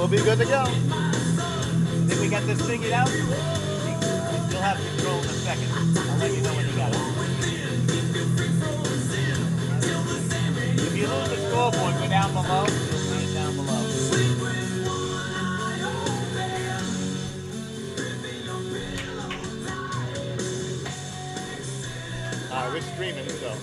We'll be good to go. Think we got this figured out? You'll have control in a second. I'll let you know when you got it. If you lose the scoreboard, go down below. You'll see it down below. All right, we're streaming, so.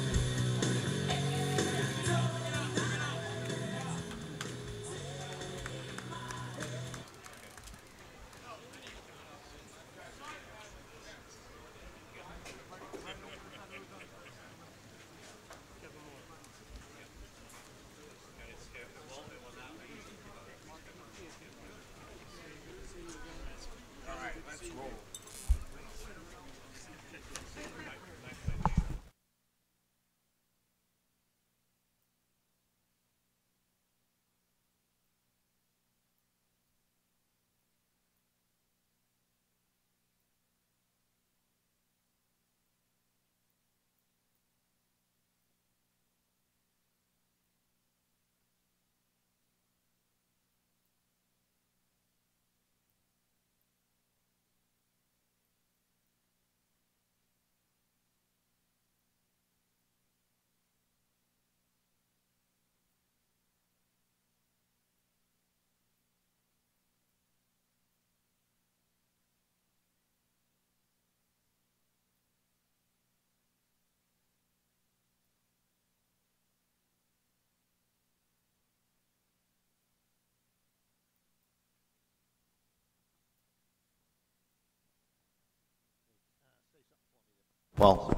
Well,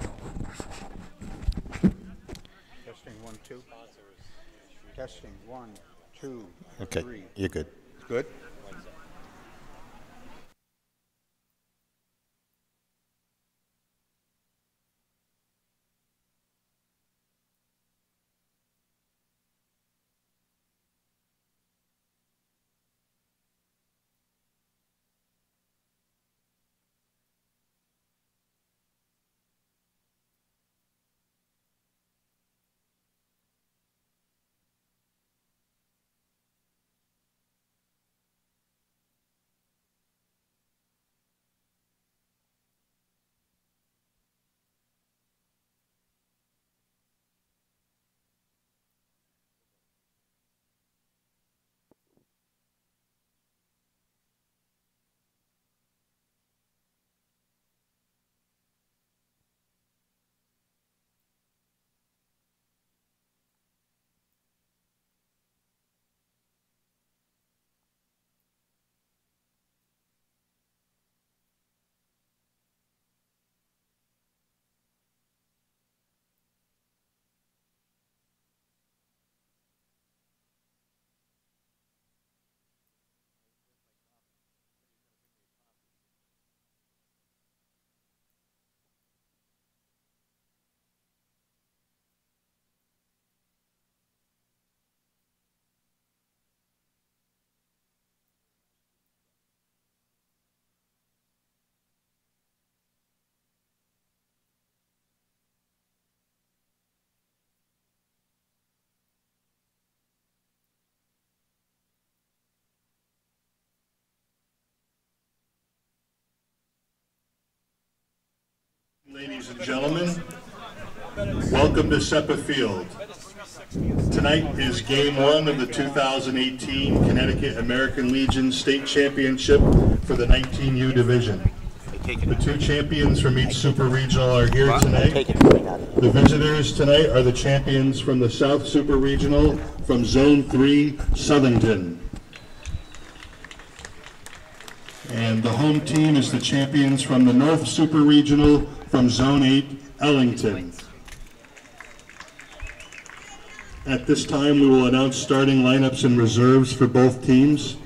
Testing 1, 2. Testing 1, 2, okay, 3. you're good. Good. Ladies and gentlemen, welcome to Seppa Field. Tonight is Game 1 of the 2018 Connecticut American Legion State Championship for the 19U Division. The two champions from each Super Regional are here tonight. The visitors tonight are the champions from the South Super Regional from Zone 3, Southington. And the home team is the champions from the North Super Regional from Zone 8, Ellington. At this time, we will announce starting lineups and reserves for both teams.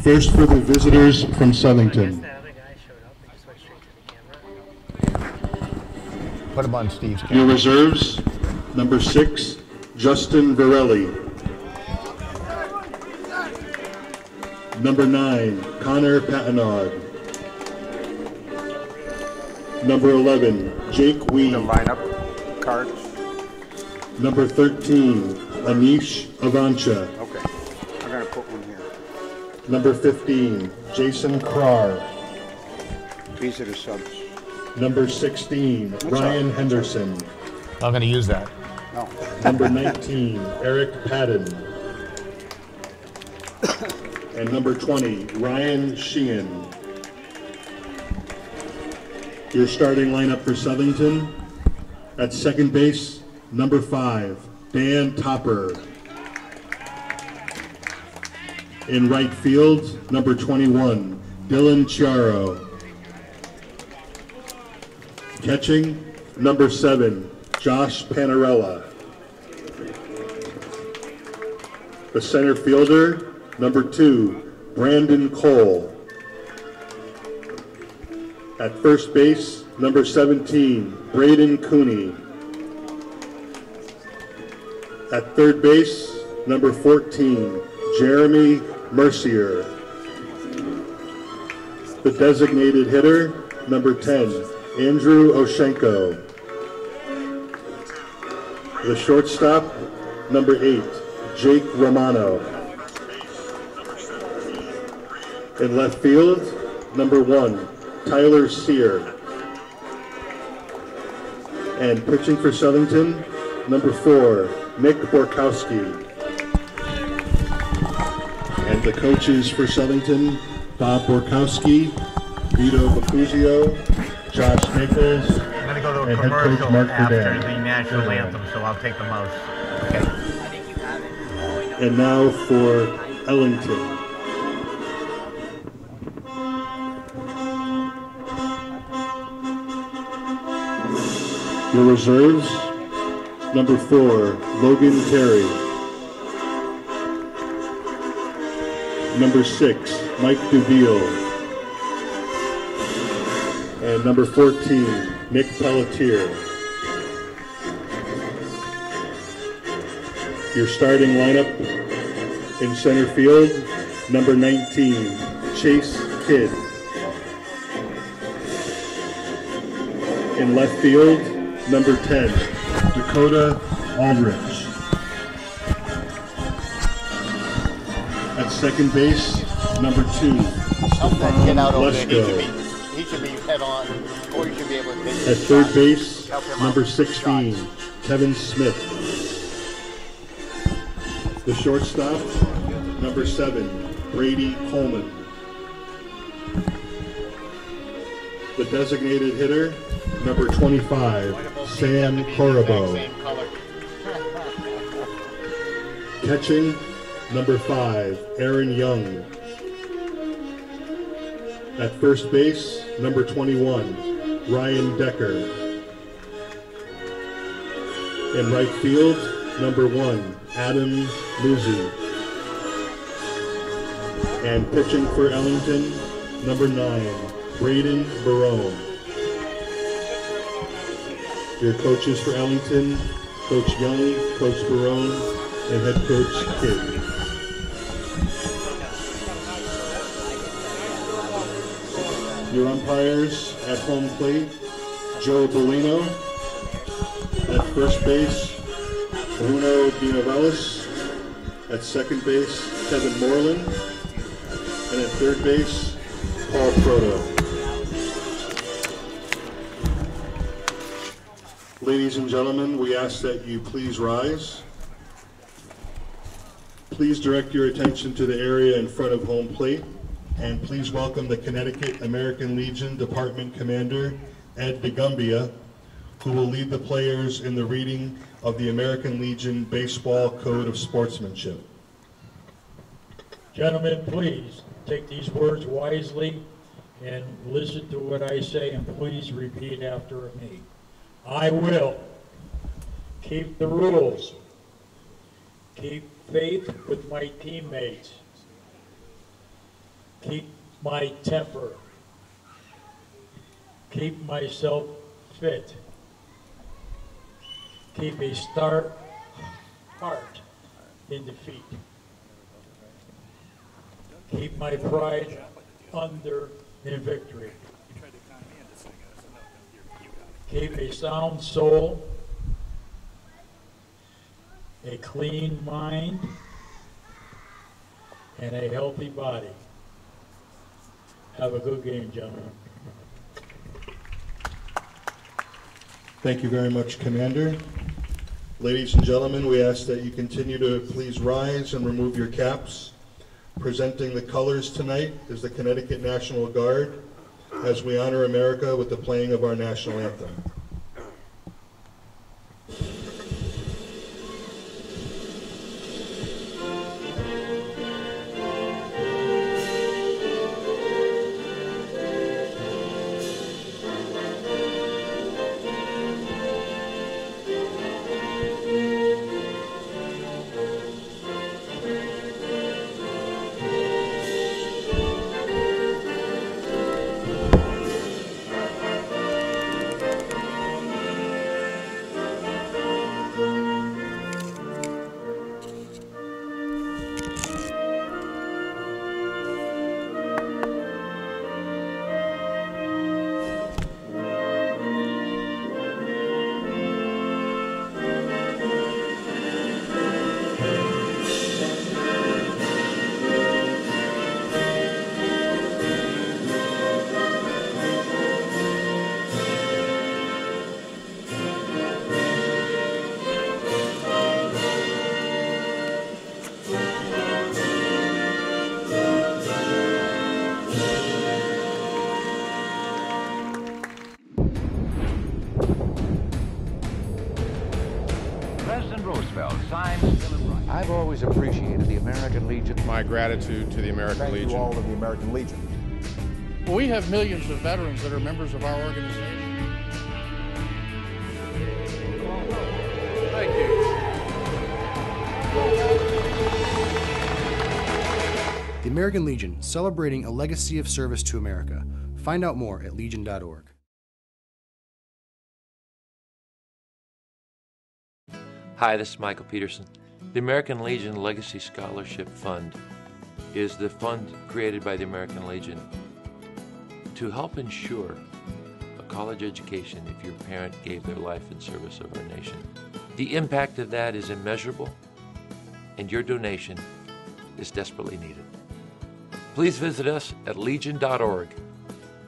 First for the visitors from Southington. Put him on Steve's camera. Your reserves, number 6, Justin Varelli. Number 9, Connor Patanod. Number 11, Jake Wee. The lineup cards. Number 13, Anish Avancha. Okay, I'm gonna put one here. Number 15, Jason Krar. These are the subs. Number 16, Ryan Henderson. I'm going to use that. No. Number 19, Eric Padden. And number 20, Ryan Sheehan. Your starting lineup for Southington. At second base, number 5, Dan Topper. In right field, number 21, Dylan Chiaro. Catching, number 7, Josh Panarella. The center fielder, number 2, Brandon Cole. At first base, number 17, Braden Cooney. At third base, number 14, Jeremy Mercier. The designated hitter, number 10, Andrew Oshenko. The shortstop, number 8, Jake Romano. In left field, number 1, Tyler Sear. And pitching for Southington, number 4, Nick Borkowski. And the coaches for Southington, Bob Borkowski, Vito Bacuzio, Josh Nichols, I'm going to go to a and head coach commercial Mark after Verdun. the national anthem, so I'll take the mouse. Okay. And now for Ellington. Your reserves, number 4, Logan Terry. Number 6, Mike Duville. And number 14, Nick Pelletier. Your starting lineup in center field, number 19, Chase Kidd. In left field, number 10, Dakota Aldrich. At second base, number 2, Help that kid out over there. Lesko. He should be head on, or he should be able to take At his third shot. base, Help him number out. 16, Kevin Smith. The shortstop, number 7, Brady Coleman. The designated hitter, number 25, Sam Corribo. Same color. Catching, number 5, Aaron Young. At first base, number 21, Ryan Decker. In right field, number 1, Adam Muzi. And pitching for Ellington, number 9, Braden Barone. Your coaches for Ellington, Coach Young, Coach Barone, and head coach Kidd. Your umpires at home plate, Joe Bellino. At first base, Bruno Dinovelis. At second base, Kevin Moreland. And at third base, Paul Proto. Ladies and gentlemen, we ask that you please rise. Please direct your attention to the area in front of home plate, and please welcome the Connecticut American Legion Department Commander, Ed DeGumbia, who will lead the players in the reading of the American Legion Baseball Code of Sportsmanship. Gentlemen, please take these words wisely and listen to what I say, and please repeat after me. I will keep the rules, keep faith with my teammates, keep my temper, keep myself fit, keep a stout heart in defeat, keep my pride under in victory, keep a sound soul, a clean mind, and a healthy body. Have a good game, gentlemen. Thank you very much, Commander. Ladies and gentlemen, we ask that you continue to please rise and remove your caps. Presenting the colors tonight is the Connecticut National Guard, as we honor America with the playing of our national anthem. I've always appreciated the American Legion. My gratitude to the American Legion. Thank you all of the American Legion. We have millions of veterans that are members of our organization. Thank you. The American Legion, celebrating a legacy of service to America. Find out more at legion.org. Hi, this is Michael Peterson. The American Legion Legacy Scholarship Fund is the fund created by the American Legion to help ensure a college education if your parent gave their life in service of our nation. The impact of that is immeasurable, and your donation is desperately needed. Please visit us at legion.org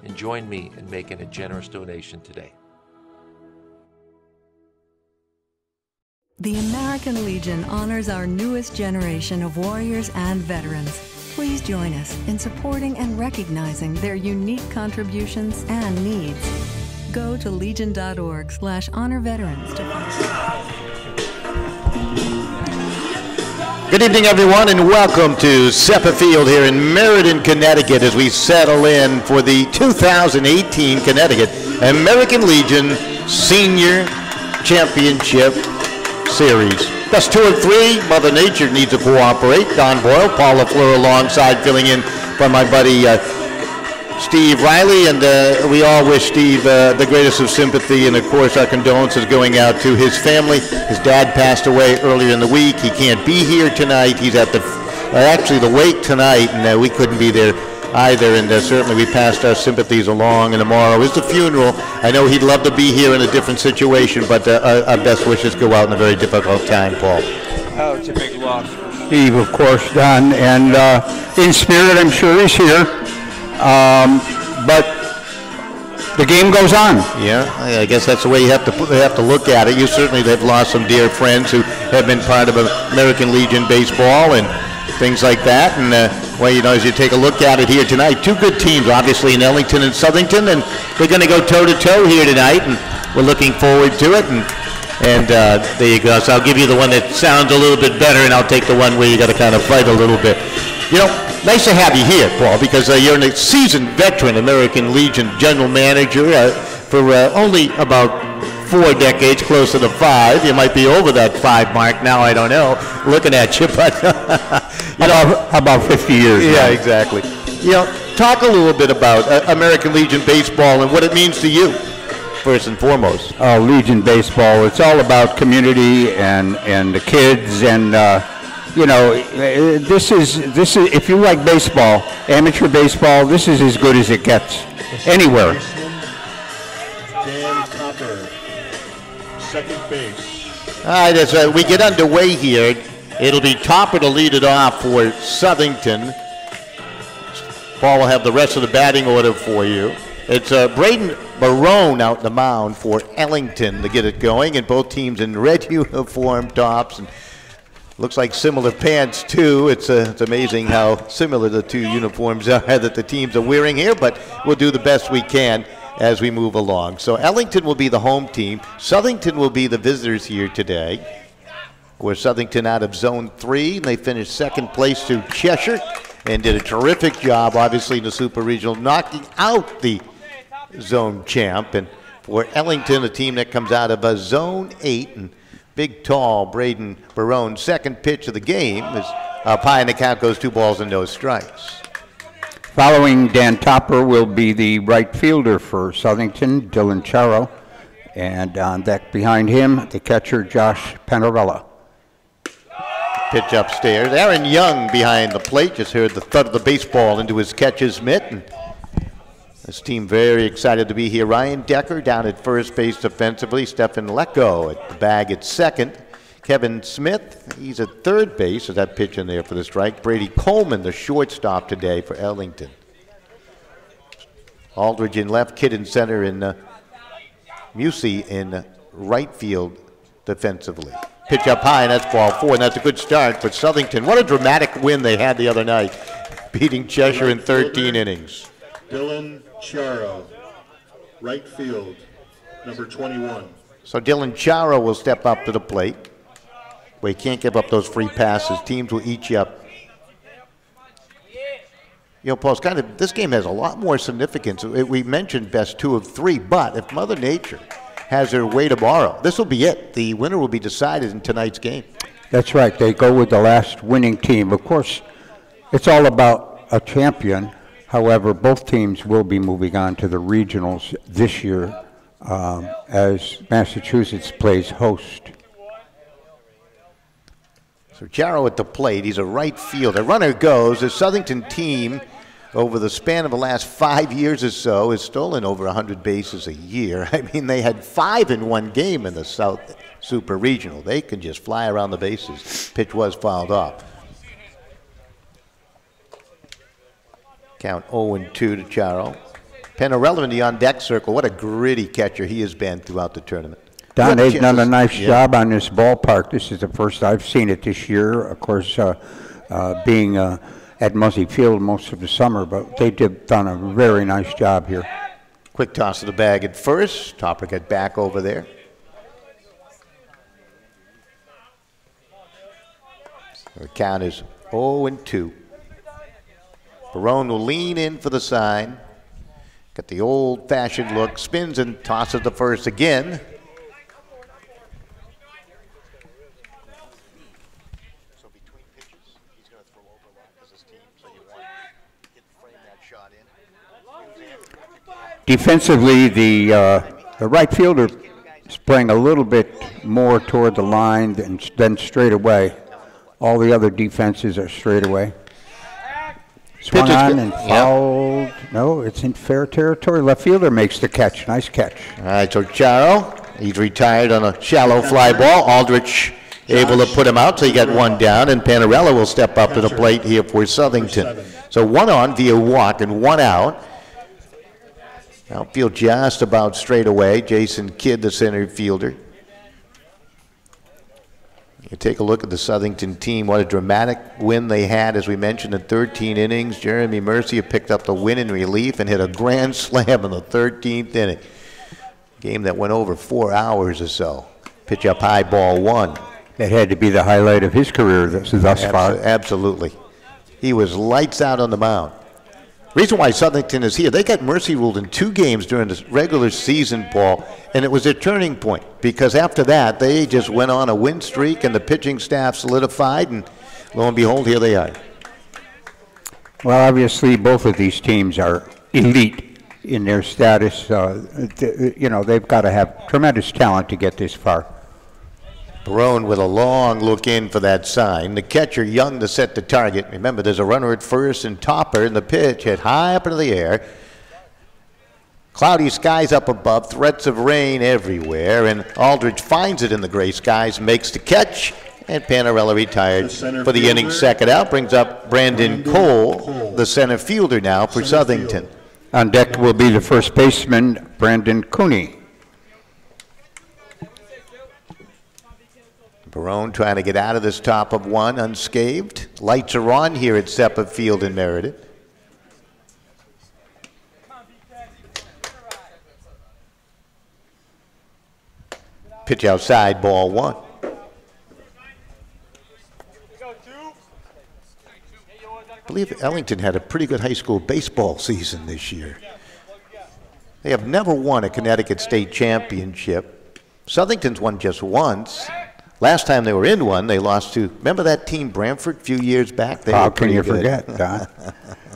and join me in making a generous donation today. The American Legion honors our newest generation of warriors and veterans. Please join us in supporting and recognizing their unique contributions and needs. Go to legion.org/honor-veterans to find out. Good evening, everyone, and welcome to SEPA Field here in Meriden, Connecticut, as we settle in for the 2018 Connecticut American Legion Senior Championship Series. Best 2 of 3. Mother Nature needs to cooperate. Don Boyle, Paul LaFleur alongside, filling in for my buddy Steve Riley, and we all wish Steve the greatest of sympathy, and of course our condolences going out to his family. His dad passed away earlier in the week. He can't be here tonight. He's at the wake tonight, and we couldn't be there either, and certainly we passed our sympathies along, and tomorrow is the funeral. I know he'd love to be here in a different situation, but our best wishes go out in a very difficult time, Paul. Oh, it's a big loss. Steve, of course, Don, and in spirit, I'm sure he's here. But the game goes on. Yeah, I guess that's the way you have to look at it. You certainly have lost some dear friends who have been part of American Legion baseball and things like that. And well, you know, as you take a look at it here tonight, two good teams, obviously in Ellington and Southington, and they're going to go toe to toe here tonight, and we're looking forward to it. And there you go. So I'll give you the one that sounds a little bit better, and I'll take the one where you got to kind of fight a little bit. You know, nice to have you here, Paul, because you're a seasoned veteran American Legion general manager for only about 4 decades, closer to 5. You might be over that 5 mark now, I don't know, looking at you, but you know, about 50 years yeah, now. Exactly. You know, talk a little bit about American Legion baseball and what it means to you, first and foremost. Oh, Legion baseball, it's all about community and the kids, and you know, this is if you like baseball, amateur baseball, this is as good as it gets anywhere. Dan Copper, second base. All right, as we get underway here, it'll be Topper to lead it off for Southington. Paul will have the rest of the batting order for you. It's Braden Barone out the mound for Ellington to get it going, and both teams in red uniform tops, and looks like similar pants too. It's amazing how similar the two uniforms are that the teams are wearing here, but we'll do the best we can as we move along. So Ellington will be the home team. Southington will be the visitors here today. We're Southington out of Zone 3, and they finished second place to Cheshire and did a terrific job, obviously, in the Super Regional, knocking out the Zone champ. And for Ellington, a team that comes out of Zone 8, and big, tall Braden Barone, second pitch of the game is up high, and the count goes 2 balls and no strikes. Following Dan Topper will be the right fielder for Southington, Dylan Charo, and on deck behind him, the catcher, Josh Panarella. Pitch upstairs. Aaron Young behind the plate. Just heard the thud of the baseball into his catcher's mitt. And this team very excited to be here. Ryan Decker down at first base defensively. Stefan Lecco at the bag at second. Kevin Smith, he's at third base. There's that pitch in there for the strike. Brady Coleman, the shortstop today for Ellington. Aldridge in left, Kidd in center, and Musey in right field defensively. Pitch up high, and that's ball 4, and that's a good start for Southington. What a dramatic win they had the other night, beating Cheshire in 13 innings. Dylan Charo, right field, number 21. So Dylan Charo will step up to the plate. Well, he can't give up those free passes. Teams will eat you up. You know, Paul, it's kind of, this game has a lot more significance. We mentioned best 2 of 3, but if Mother Nature has her way tomorrow, this will be it. The winner will be decided in tonight's game. That's right. They go with the last winning team. Of course, it's all about a champion. However, both teams will be moving on to the regionals this year as Massachusetts plays host. So Charo at the plate. He's a right fielder. Runner goes. The Southington team, over the span of the last 5 years or so, has stolen over 100 bases a year. I mean, they had 5 in one game in the South Super Regional. They can just fly around the bases. Pitch was fouled off. Count 0-2 to Charo. Panarella in the on-deck circle. What a gritty catcher he has been throughout the tournament. Don, they've done a nice job on this ballpark. This is the first I've seen it this year. Of course, being at Muzzy Field most of the summer, but they done a very nice job here. Quick toss of the bag at first. Topper got back over there. The count is 0-2. Barone will lean in for the sign. Got the old-fashioned look. Spins and tosses the first again. Defensively, the right fielder sprang a little bit more toward the line than straight away. All the other defenses are straight away. Swung on and fouled. Yep. No, it's in fair territory. Left fielder makes the catch. Nice catch. All right, so Charo, he's retired on a shallow fly ball. Aldrich able to put him out, so he got 1 down, and Panarella will step up to the plate here for Southington. So 1 on via walk and 1 out. Outfield just about straight away. Jason Kidd, the center fielder. You take a look at the Southington team. What a dramatic win they had, as we mentioned, in 13 innings. Jeremy Mercier picked up the win in relief and hit a grand slam in the 13th inning. Game that went over 4 hours or so. Pitch up high, ball one. That had to be the highlight of his career thus far. Absolutely. He was lights out on the mound. Reason why Southington is here, they got mercy ruled in 2 games during the regular season, Paul, and it was a turning point because after that, they just went on a win streak and the pitching staff solidified, and lo and behold, here they are. Well, obviously, both of these teams are elite in their status. You know, they've got to have tremendous talent to get this far. Barone with a long look in for that sign. The catcher Young to set the target. Remember, there's a runner at first and Topper, and the pitch hit high up into the air. Cloudy skies up above, threats of rain everywhere, and Aldridge finds it in the gray skies, makes the catch, and Panarella retired for the inning's second out. Brings up Brandon Cole, the center fielder now for Southington. On deck will be the first baseman, Brandon Cooney. Barone trying to get out of this top of one unscathed. Lights are on here at Seppa Field in Meriden. Pitch outside, ball one. I believe Ellington had a pretty good high school baseball season this year. They have never won a Connecticut State Championship. Southington's won just once. Last time they were in one, they lost to, remember that team Brantford a few years back? How can you forget, Don?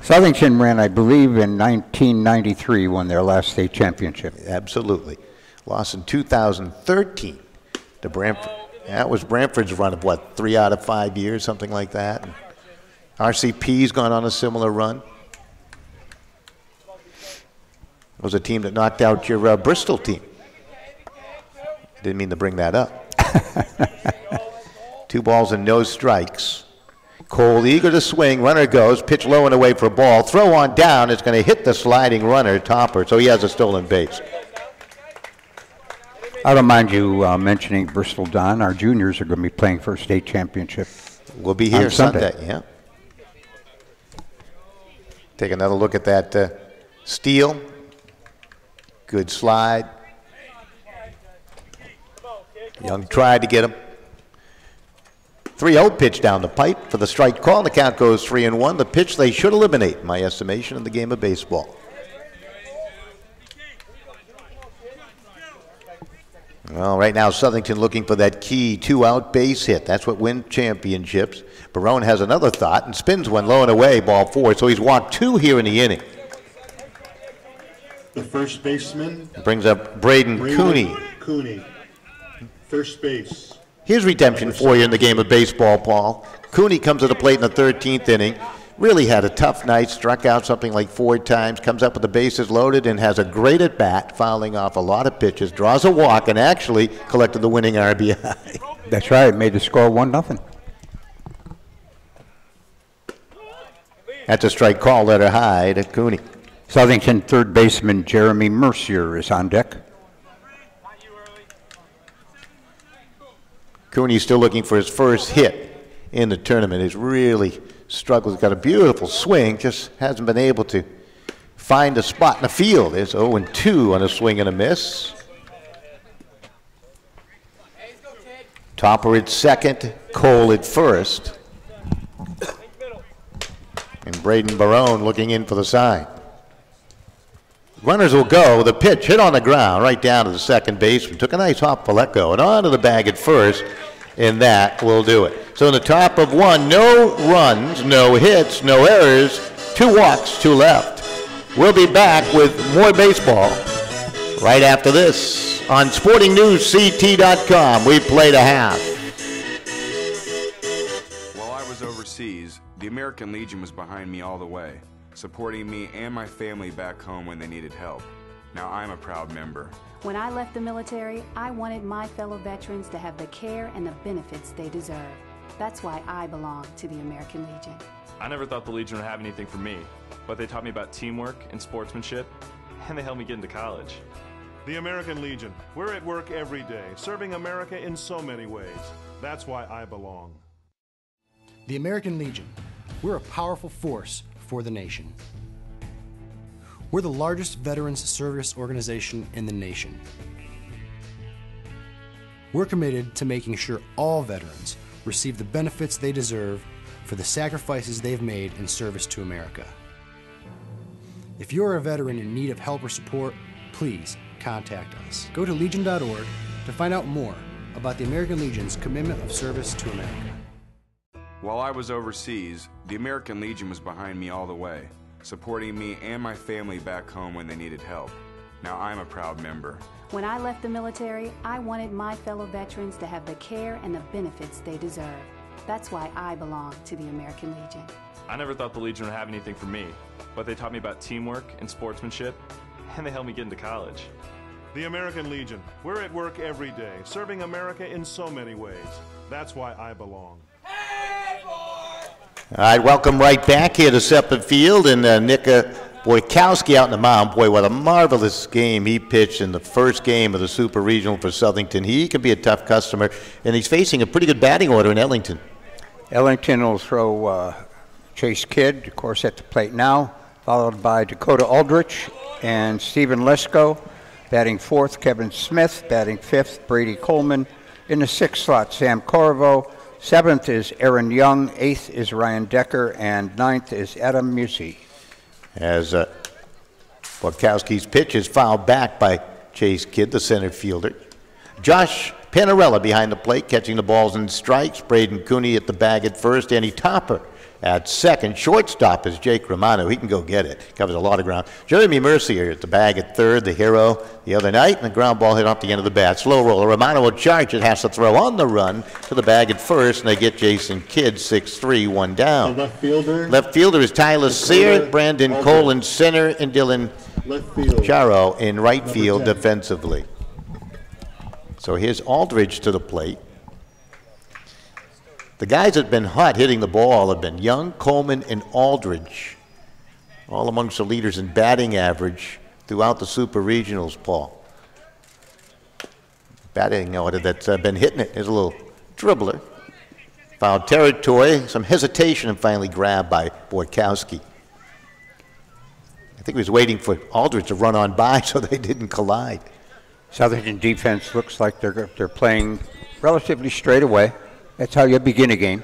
Southington ran, I believe, in 1993, won their last state championship. Absolutely. Lost in 2013 to Brantford. That was Brantford's run of, what, 3 out of 5 years, something like that. And RCP's gone on a similar run. It was a team that knocked out your Bristol team. Didn't mean to bring that up. 2 balls and no strikes. Cole eager to swing. Runner goes. Pitch low and away for a ball. Throw on down. It's going to hit the sliding runner, Topper. So he has a stolen base. I don't mind you mentioning Bristol, Don. Our juniors are going to be playing for a state championship. We'll be here Sunday. Yeah. Take another look at that steal. Good slide. Young tried to get him. 3-0 pitch down the pipe for the strike call. The count goes 3-1. The pitch they should eliminate, in my estimation, in the game of baseball. Well, right now, Southington looking for that key 2-out base hit. That's what wins championships. Barone has another thought and spins one low and away, ball 4. So he's walked 2 here in the inning. The first baseman brings up Braden Cooney. First base. Here's redemption for you in the game of baseball, Paul. Cooney comes to the plate in the 13th inning. Really had a tough night, struck out something like 4 times, comes up with the bases loaded and has a great at-bat, fouling off a lot of pitches, draws a walk, and actually collected the winning RBI. That's right, made the score 1-0. That's a strike call, letter high to Cooney. Southington third baseman Jeremy Mercier is on deck. Cooney's still looking for his first hit in the tournament. He's really struggled. He's got a beautiful swing, just hasn't been able to find a spot in the field. There's 0-2 on a swing and a miss. Topper at second, Cole at first. And Braden Barone looking in for the sign. Runners will go. The pitch hit on the ground right down to the second baseman. Took a nice hop for let go and onto the bag at first, and that will do it. So in the top of one, no runs, no hits, no errors, 2 walks, 2 left. We'll be back with more baseball right after this on SportingNewsCT.com. We played a half. While I was overseas, the American Legion was behind me all the way, supporting me and my family back home when they needed help. Now I'm a proud member. When I left the military, I wanted my fellow veterans to have the care and the benefits they deserve. That's why I belong to the American Legion. I never thought the Legion would have anything for me, but they taught me about teamwork and sportsmanship. and they helped me get into college. The American Legion. We're at work every day, serving America in so many ways. That's why I belong. The American Legion. We're a powerful force for the nation. We're the largest veterans service organization in the nation. We're committed to making sure all veterans receive the benefits they deserve for the sacrifices they've made in service to America. If you're a veteran in need of help or support, please contact us. Go to legion.org to find out more about the American Legion's commitment of service to America. While I was overseas, the American Legion was behind me all the way, supporting me and my family back home when they needed help. Now I'm a proud member. When I left the military, I wanted my fellow veterans to have the care and the benefits they deserve. That's why I belong to the American Legion. I never thought the Legion would have anything for me, but they taught me about teamwork and sportsmanship, and they helped me get into college. The American Legion. We're at work every day, serving America in so many ways. That's why I belong. All right, welcome right back here to Seppert Field, and Nick Boykowski out in the mound. Boy, what a marvelous game he pitched in the first game of the Super Regional for Southington. He can be a tough customer, and he's facing a pretty good batting order in Ellington. Ellington will throw Chase Kidd, of course, at the plate now, followed by Dakota Aldrich and Stephen Lesko. Batting fourth, Kevin Smith. Batting fifth, Brady Coleman. In the sixth slot, Sam Corvo. Seventh is Aaron Young. Eighth is Ryan Decker. And ninth is Adam Musi. As Boykowski's pitch is fouled back by Chase Kidd, the center fielder. Josh Panarella behind the plate, catching the balls and strikes. Braden Cooney at the bag at first. Danny Topper at second. Shortstop is Jake Romano. He can go get it. Covers a lot of ground. Jeremy Mercier at the bag at third, the hero the other night, and the ground ball hit off the end of the bat. Slow roller. Romano will charge it, has to throw on the run to the bag at first, and they get Jason Kidd, 6-3, one down. The left fielder. Left fielder is Tyler Sear, Brandon Cole in center, and Dylan Charo in right field defensively. So here's Aldridge to the plate. The guys that have been hot hitting the ball have been Young, Coleman, and Aldridge, all amongst the leaders in batting average throughout the Super Regionals, Paul. Batting order that's been hitting it is a little dribbler. Foul territory, some hesitation, and finally grabbed by Boykowski. I think he was waiting for Aldridge to run on by so they didn't collide. Southington defense looks like they're playing relatively straight away. That's how you begin a game.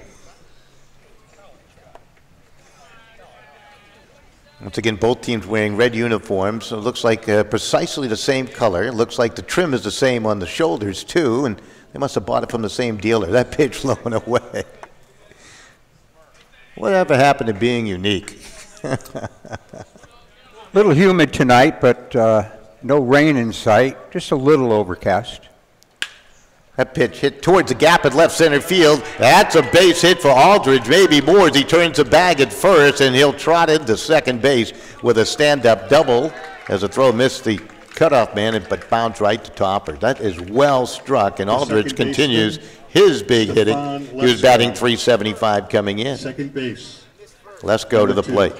Once again, both teams wearing red uniforms. So it looks like precisely the same color. It looks like the trim is the same on the shoulders, too, and they must have bought it from the same dealer. That pitch blowing away. Whatever happened to being unique? Little humid tonight, but no rain in sight. Just a little overcast. That pitch hit towards the gap at left center field. That's a base hit for Aldridge, maybe more as he turns the bag at first, and he'll trot into second base with a stand-up double as the throw missed the cutoff man, but bounced right to Topper. That is well struck, and Aldridge continues his big hitting. He was batting .375 coming in. Second base. Let's go to the plate.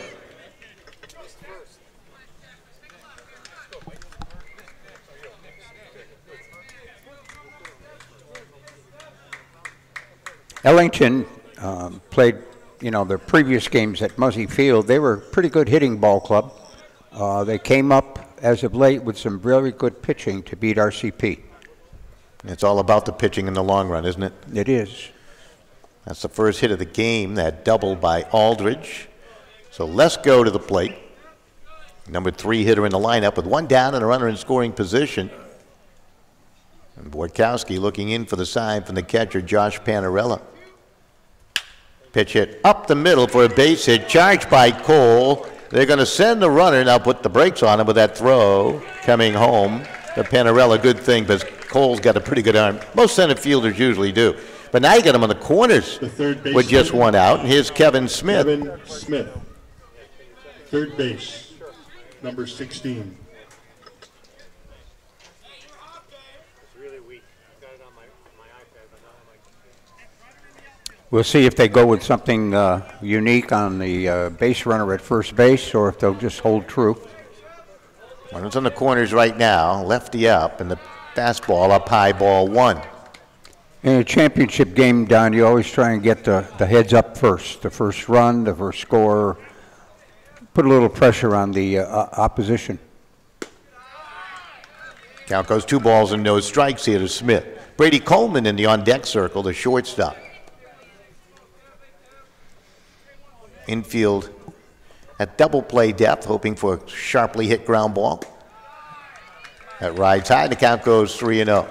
Ellington played, their previous games at Muzzy Field. They were a pretty good hitting ball club. They came up as of late with some really good pitching to beat RCP. It's all about the pitching in the long run, isn't it? It is. That's the first hit of the game, that double by Aldridge. So let's go to the plate. Number 3 hitter in the lineup with one down and a runner in scoring position. And Boykowski looking in for the sign from the catcher, Josh Panarella. Pitch hit up the middle for a base hit, charged by Cole. They're going to send the runner, now put the brakes on him with that throw coming home to Panarella. Good thing, because Cole's got a pretty good arm. Most center fielders usually do. But now you get him on the corners with just one out. And here's Kevin Smith. Kevin Smith, third base, number 16. We'll see if they go with something unique on the base runner at first base, or if they'll just hold true. Well, Runners on the corners right now, lefty up, and the fastball up high, ball one. In a championship game, Don, you always try and get the heads up first, the first run, the first score, put a little pressure on the opposition. Count goes 2 balls and no strikes here to Smith. Brady Coleman in the on-deck circle, the shortstop. Infield at double play depth, hoping for a sharply hit ground ball. That rides high, the count goes 3-0.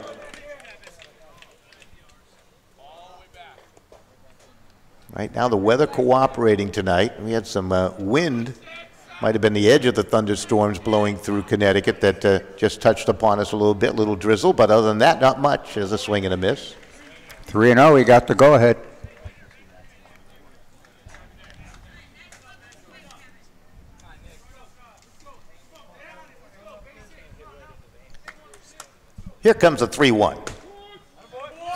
Right now, the weather cooperating tonight. We had some wind. Might have been the edge of the thunderstorms blowing through Connecticut that just touched upon us a little bit, little drizzle. But other than that, not much. There's a swing and a miss. 3-0, he got the go-ahead. Here comes a 3-1.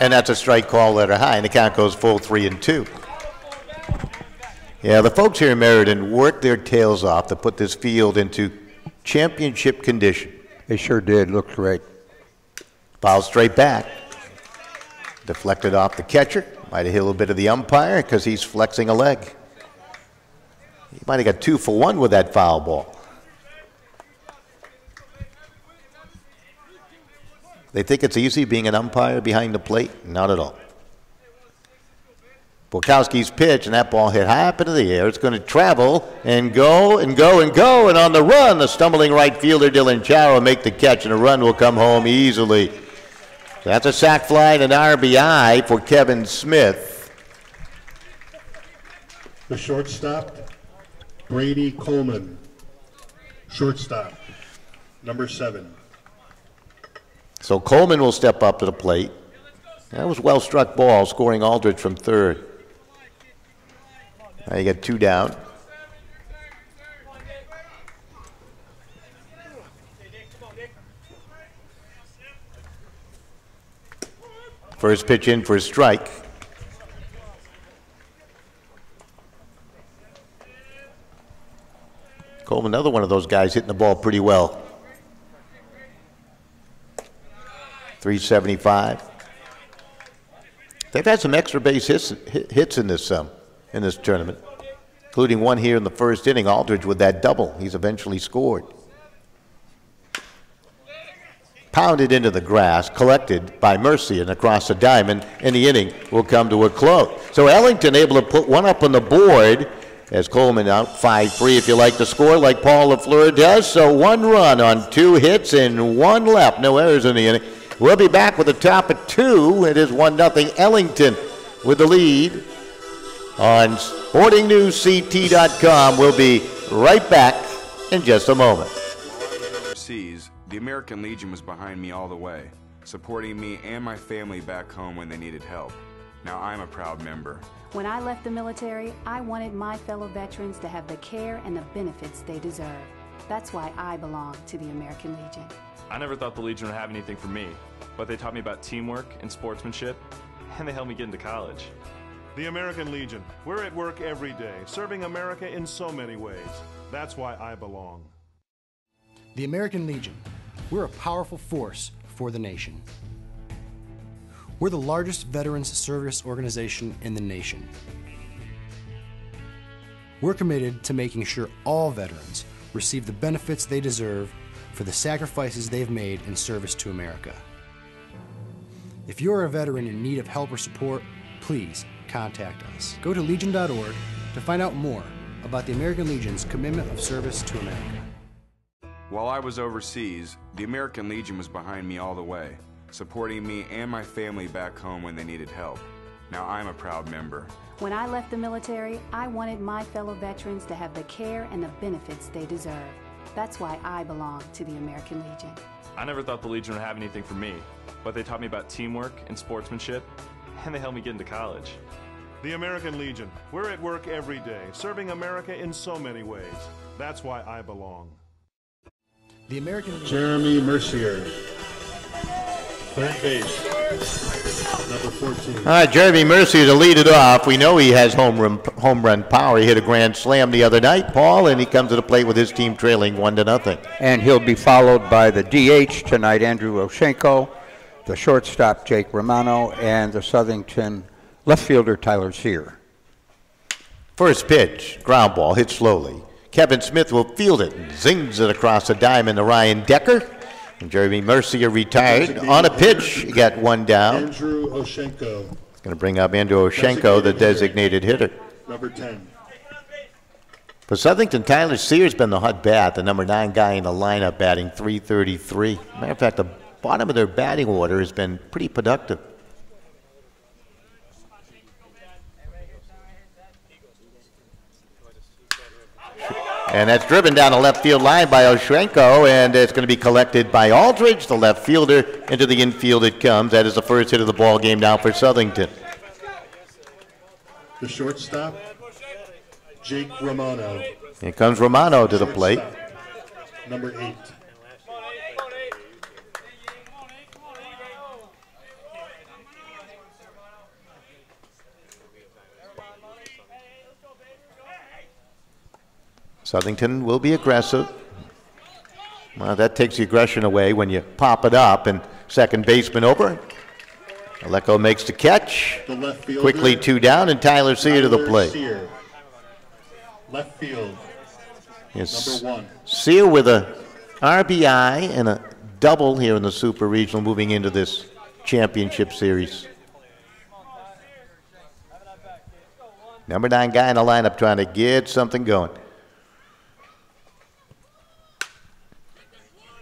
And that's a strike call letter high, and the count goes full 3-2. Yeah, the folks here in Meriden worked their tails off to put this field into championship condition. They sure did. Looked great. Foul straight back. Deflected off the catcher. Might have hit a little bit of the umpire because he's flexing a leg. He might have got 2 for 1 with that foul ball. They think it's easy being an umpire behind the plate? Not at all. Bulkowski's pitch, and that ball hit high up into the air. It's going to travel and go and go and go. And on the run, the stumbling right fielder, Dylan Chara, will make the catch, and the run will come home easily. That's a sac fly and an RBI for Kevin Smith. The shortstop, Brady Coleman. Shortstop, number 7. So Coleman will step up to the plate. That was well-struck ball, scoring Aldridge from third. Now you got 2 down. First pitch in for a strike. Coleman, another one of those guys hitting the ball pretty well. 375. They've had some extra base hits in this tournament, including one here in the first inning. Aldridge with that double. He's eventually scored. Pounded into the grass, collected by Mercy and across the diamond, and the inning will come to a close. So Ellington able to put one up on the board as Coleman out 5-3 if you like the score, like Paul LaFleur does. So 1 run on 2 hits and 1 left. No errors in the inning. We'll be back with the top of 2. It is 1-0 Ellington with the lead on SportingNewsCT.com. We'll be right back in just a moment. Overseas, the American Legion was behind me all the way, supporting me and my family back home when they needed help. Now I'm a proud member. When I left the military, I wanted my fellow veterans to have the care and the benefits they deserve. That's why I belong to the American Legion. I never thought the Legion would have anything for me, but they taught me about teamwork and sportsmanship, and they helped me get into college. The American Legion. We're at work every day, serving America in so many ways. That's why I belong. The American Legion. We're a powerful force for the nation. We're the largest veterans service organization in the nation. We're committed to making sure all veterans receive the benefits they deserve for the sacrifices they've made in service to America. If you're a veteran in need of help or support, please contact us. Go to legion.org to find out more about the American Legion's commitment of service to America. While I was overseas, the American Legion was behind me all the way, supporting me and my family back home when they needed help. Now I'm a proud member. When I left the military, I wanted my fellow veterans to have the care and the benefits they deserve. That's why I belong to the American Legion. I never thought the Legion would have anything for me, but they taught me about teamwork and sportsmanship, and they helped me get into college. The American Legion. We're at work every day, serving America in so many ways. That's why I belong. The American Legion. Jeremy Mercier. Third base. Number 14. All right, Jeremy Mercier to lead it off. We know he has home run power. He hit a grand slam the other night, Paul, and he comes to the plate with his team trailing 1-0. And he'll be followed by the DH tonight, Andrew Oshenko, the shortstop, Jake Romano, and the Southington left fielder, Tyler Sear. First pitch, ground ball, hit slowly. Kevin Smith will field it and zings it across the diamond to Ryan Decker. And Jeremy Mercier retired on a pitch. He got one down. Andrew Oshenko. Going to bring up Andrew Oshenko, the designated hitter. Number 10. For Southington, Tyler Sear's been the hot bat, the number 9 guy in the lineup, batting .333. Matter of fact, the bottom of their batting order has been pretty productive. And that's driven down the left field line by Oshenko, and it's going to be collected by Aldridge, the left fielder. Into the infield it comes. That is the first hit of the ball game now for Southington. The shortstop, Jake Romano. Here comes Romano to the plate. Number 8. Southington will be aggressive. Well, that takes the aggression away when you pop it up, and second baseman over. Aleko makes the catch. The left fielder, quickly 2 down, and Tyler Sear to the plate. Sear. Left field. Yes. Number 1. Sear with a RBI and a double here in the Super Regional, moving into this championship series. Number 9 guy in the lineup trying to get something going.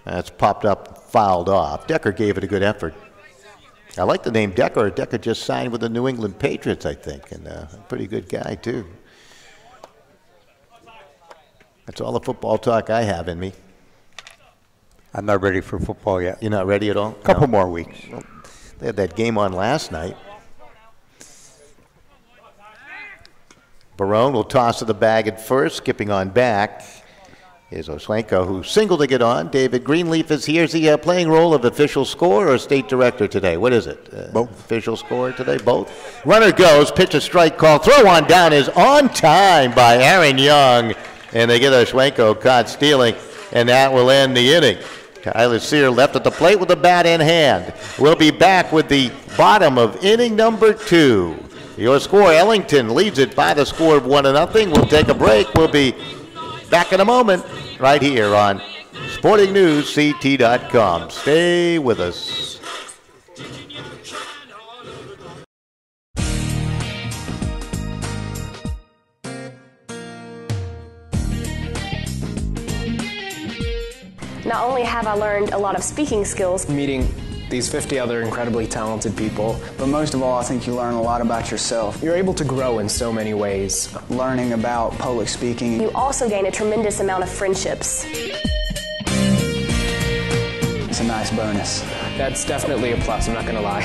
That's popped up, fouled off. Decker gave it a good effort. I like the name Decker. Decker just signed with the New England Patriots, I think, and a pretty good guy, too. That's all the football talk I have in me. I'm not ready for football yet. You're not ready at all? Couple more weeks. Well, they had that game on last night. Barone will toss to the bag at first, skipping on back. Here's Oshenko, who singled to get on. David Greenleaf is here. Is he playing role of official scorer or state director today? What is it? Both. Official scorer today? Both. Runner goes. Pitch a strike call. Throw on down is on time by Aaron Young. And they get Oshenko caught stealing, and that will end the inning. Tyler Sear left at the plate with the bat in hand. We'll be back with the bottom of inning number 2. Your score, Ellington leads it by the score of 1-0. We'll take a break. We'll be back in a moment right here on SportingNewsCT.com. Stay with us. Not only have I learned a lot of speaking skills, meeting these 50 other incredibly talented people, but most of all, I think you learn a lot about yourself. You're able to grow in so many ways. Learning about public speaking. You also gain a tremendous amount of friendships. It's a nice bonus. That's definitely a plus, I'm not going to lie.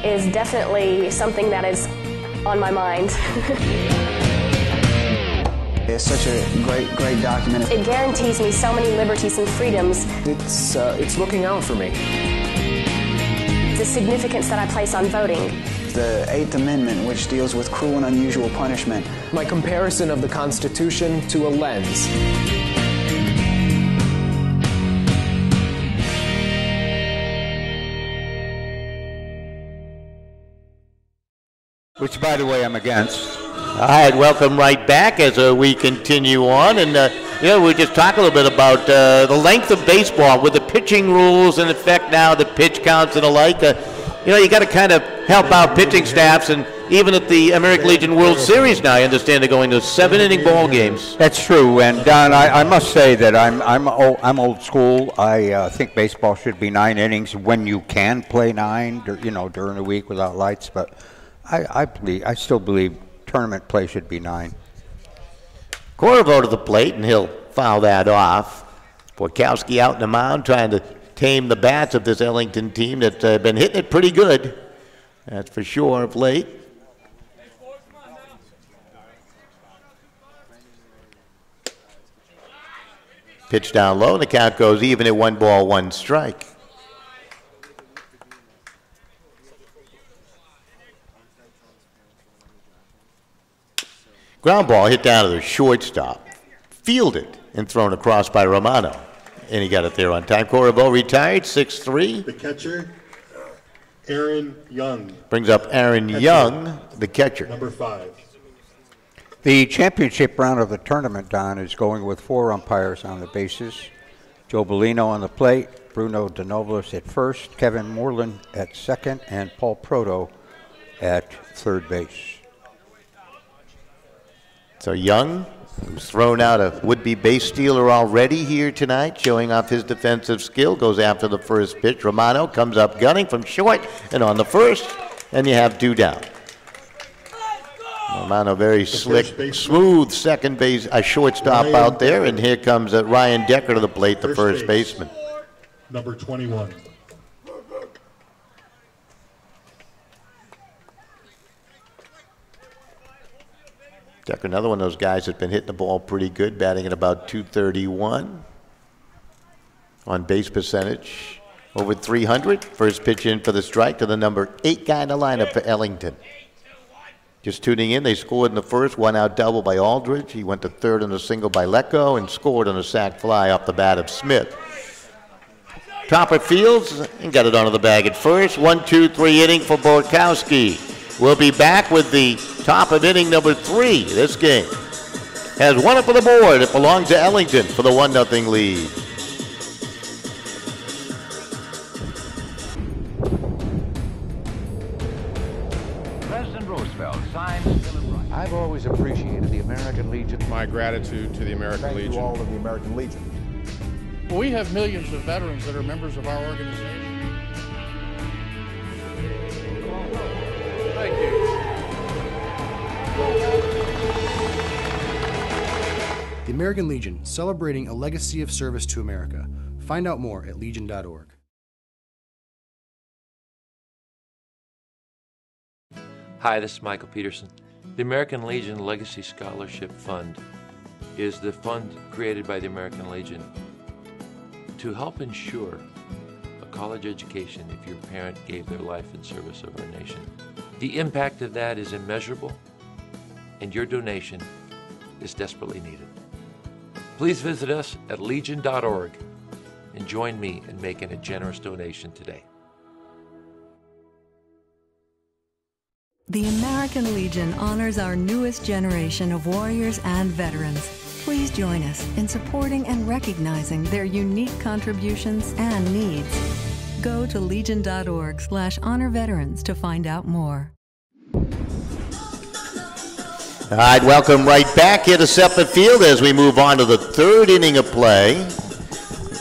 It is definitely something that is on my mind. It's such a great document. It guarantees me so many liberties and freedoms. It's looking out for me. The significance that I place on voting. The 8th Amendment, which deals with cruel and unusual punishment. My comparison of the Constitution to a lens. Which, by the way, I'm against. All right, welcome right back as we continue on. And, we're just talking a little bit about the length of baseball with the pitching rules in effect now, the pitch counts and the like. You got to kind of help out pitching staffs. And even at the American Legion World Series now, I understand they're going to 7-inning ball games. That's true. And, Don, I must say that I'm old school. I think baseball should be 9 innings when you can play 9, during the week without lights. But I still believe tournament play should be 9. Corvo to the plate, and he'll foul that off. Borkowski out in the mound trying to tame the bats of this Ellington team that's been hitting it pretty good. That's for sure of late. Pitch down low, and the count goes even at 1 ball, 1 strike. Ground ball hit down to the shortstop, fielded and thrown across by Romano. And he got it there on time. Corriveau retired, 6-3. The catcher, Aaron Young. Brings up Aaron Young, the catcher. Number 5. The championship round of the tournament, Don, is going with 4 umpires on the bases. Joe Bellino on the plate, Bruno DeNovalis at first, Kevin Moreland at second, and Paul Proto at third base. So Young, who's thrown out a would-be base stealer already here tonight, showing off his defensive skill, goes after the first pitch. Romano comes up gunning from short and on the first, and you have 2 down. Romano very slick, smooth second base, a shortstop out there, and here comes Ryan Decker to the plate, the first baseman. Number 21. Decker, another one of those guys that's been hitting the ball pretty good, batting at about 231. On base percentage, over 300. First pitch in for the strike to the number 8 guy in the lineup for Ellington. Just tuning in, they scored in the first, 1-out double by Aldridge. He went to third on a single by Lecco and scored on a sac fly off the bat of Smith. Topper fields and got it onto the bag at first. 1-2-3 inning for Borkowski. We'll be back with the top of inning number 3. This game has 1 up on the board. It belongs to Ellington for the 1-0 lead. I've always appreciated the American Legion. My gratitude to the American Legion. Thank you all of the American Legion. We have millions of veterans that are members of our organization. Thank you. The American Legion, celebrating a legacy of service to America. Find out more at legion.org. Hi, this is Michael Peterson. The American Legion Legacy Scholarship Fund is the fund created by the American Legion to help ensure a college education if your parent gave their life in service of our nation. The impact of that is immeasurable, and your donation is desperately needed. Please visit us at legion.org and join me in making a generous donation today. The American Legion honors our newest generation of warriors and veterans. Please join us in supporting and recognizing their unique contributions and needs. Go to legion.org/honor-veterans to find out more. All right, welcome right back here to Seppert Field as we move on to the 3rd inning of play.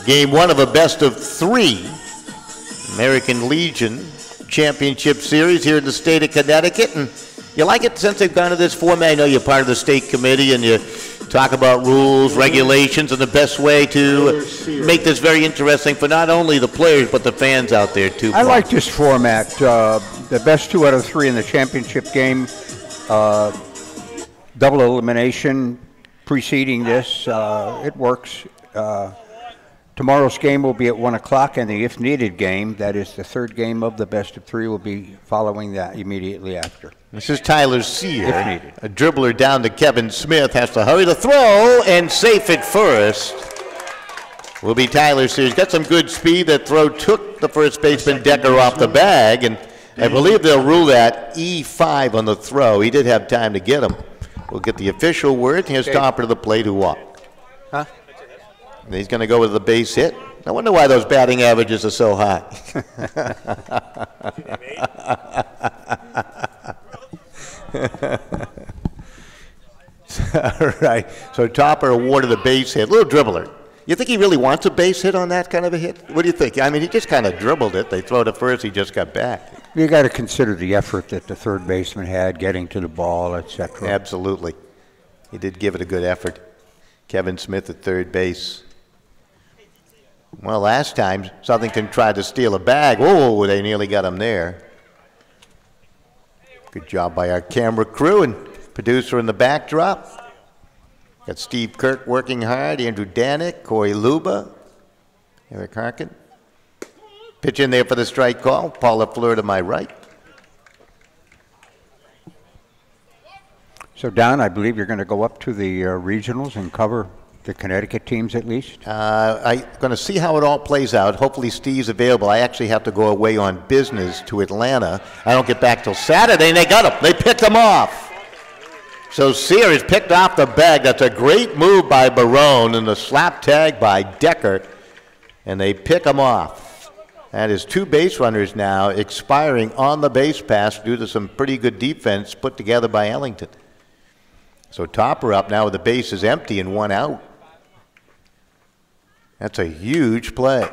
Game 1 of a best-of-3 American Legion Championship Series here in the state of Connecticut. And you like it since they've gone to this format? I know you're part of the state committee and you talk about rules, regulations, and the best way to make this very interesting for not only the players but the fans out there too. I like this format. The best 2 out of 3 in the championship game. Double elimination preceding this. It works. Tomorrow's game will be at 1 o'clock, and the if needed game, that is the 3rd game of the best of 3, will be following that immediately after. This is Tyler Sear. If needed. A dribbler down to Kevin Smith, has to hurry to throw and safe at first. Will be Tyler Sear. He's got some good speed. That throw took the first baseman Decker off the bag, and I believe they'll rule that E5 on the throw. He did have time to get him. We'll get the official word. Here's Topper to the plate who walked. Huh? And he's going to go with the base hit. I wonder why those batting averages are so high. All right. So Topper awarded a base hit. Little dribbler. You think he really wants a base hit on that kind of a hit? What do you think? I mean, he just kind of dribbled it. They throw to first. He just got back. You got to consider the effort that the third baseman had getting to the ball, etc. Absolutely. He did give it a good effort. Kevin Smith at third base. Well, last time, Southington tried to steal a bag. Oh, they nearly got him there. Good job by our camera crew and producer in the backdrop. Got Steve Kirk working hard, Andrew Danick, Corey Luba, Eric Harkin. Pitch in there for the strike call. Paul LaFleur to my right. So, Don, I believe you're going to go up to the regionals and cover the Connecticut teams at least? I'm going to see how it all plays out. Hopefully Steve's available. I actually have to go away on business to Atlanta. I don't get back till Saturday, and they got him. They picked him off. So Sear is picked off the bag. That's a great move by Barone, and the slap tag by Decker, and they pick him off. That is 2 base runners now expiring on the base pass due to some pretty good defense put together by Ellington. So Topper up now with the bases empty and 1 out. That's a huge play.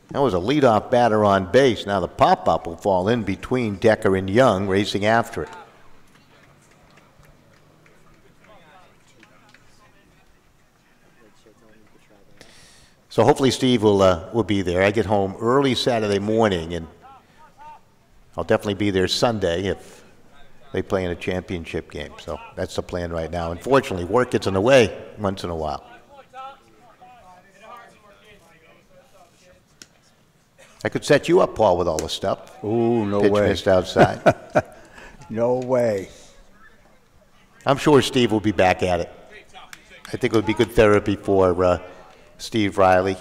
That was a leadoff batter on base. Now the pop-up will fall in between Decker and Young, racing after it. So hopefully Steve will be there. I get home early Saturday morning, and I'll definitely be there Sunday if they play in a championship game. So that's the plan right now. Unfortunately, work gets in the way once in a while. I could set you up, Paul, with all the stuff. Ooh, no Pitch way. missed outside. No way. I'm sure Steve will be back at it. I think it would be good therapy for Steve Riley.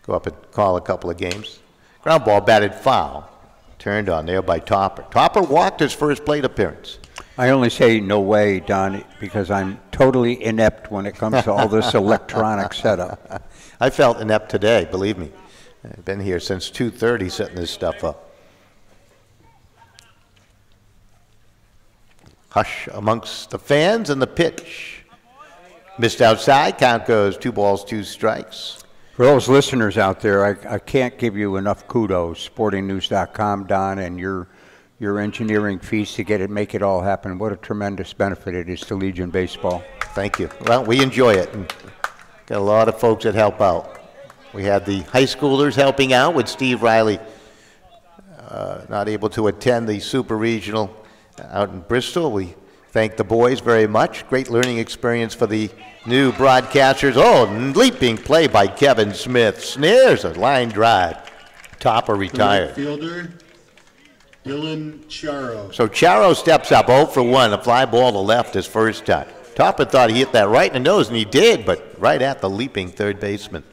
Go up and call a couple of games. Ground ball batted foul. Turned on there by Topper. Topper walked his first plate appearance. I only say no way, Don, because I'm totally inept when it comes to all this electronic setup. I felt inept today, believe me. I've been here since 2:30 setting this stuff up. Hush amongst the fans, and the pitch. Missed outside. Count goes 2 balls, 2 strikes. For those listeners out there, I can't give you enough kudos. SportingNews.com, Don, and your engineering fees to make it all happen. What a tremendous benefit it is to Legion Baseball. Thank you. Well, we enjoy it. And got a lot of folks that help out. We had the high schoolers helping out with Steve Riley not able to attend the Super Regional out in Bristol. We thank the boys very much. Great learning experience for the new broadcasters. Oh, leaping play by Kevin Smith. Snares a line drive. Topper retired. Fielder Dylan Charo. So Charo steps up 0 for 1. A fly ball to left his first time. Topper thought he hit that right in the nose, and he did, but right at the leaping third baseman.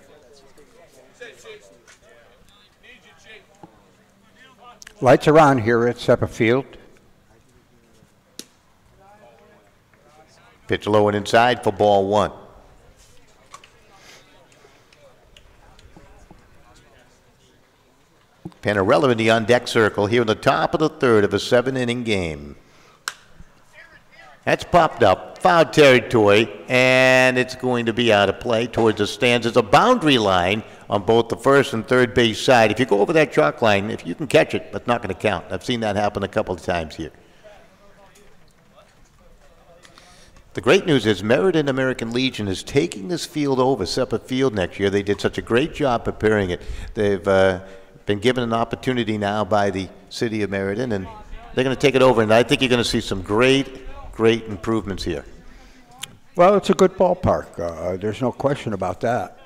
Lights are on here at Seppa Field. Pitch low and inside for ball 1. Panarello in the on-deck circle here in the top of the third of a 7-inning game. That's popped up, foul territory, and it's going to be out of play towards the stands. It's a boundary line on both the first and third base side. If you go over that chalk line, if you can catch it, that's not going to count. I've seen that happen a couple of times here. The great news is Meriden American Legion is taking this field over, Seppa Field, next year. They did such a great job preparing it. They've been given an opportunity now by the city of Meriden, and they're going to take it over. And I think you're going to see some great improvements here. Well, it's a good ballpark. There's no question about that.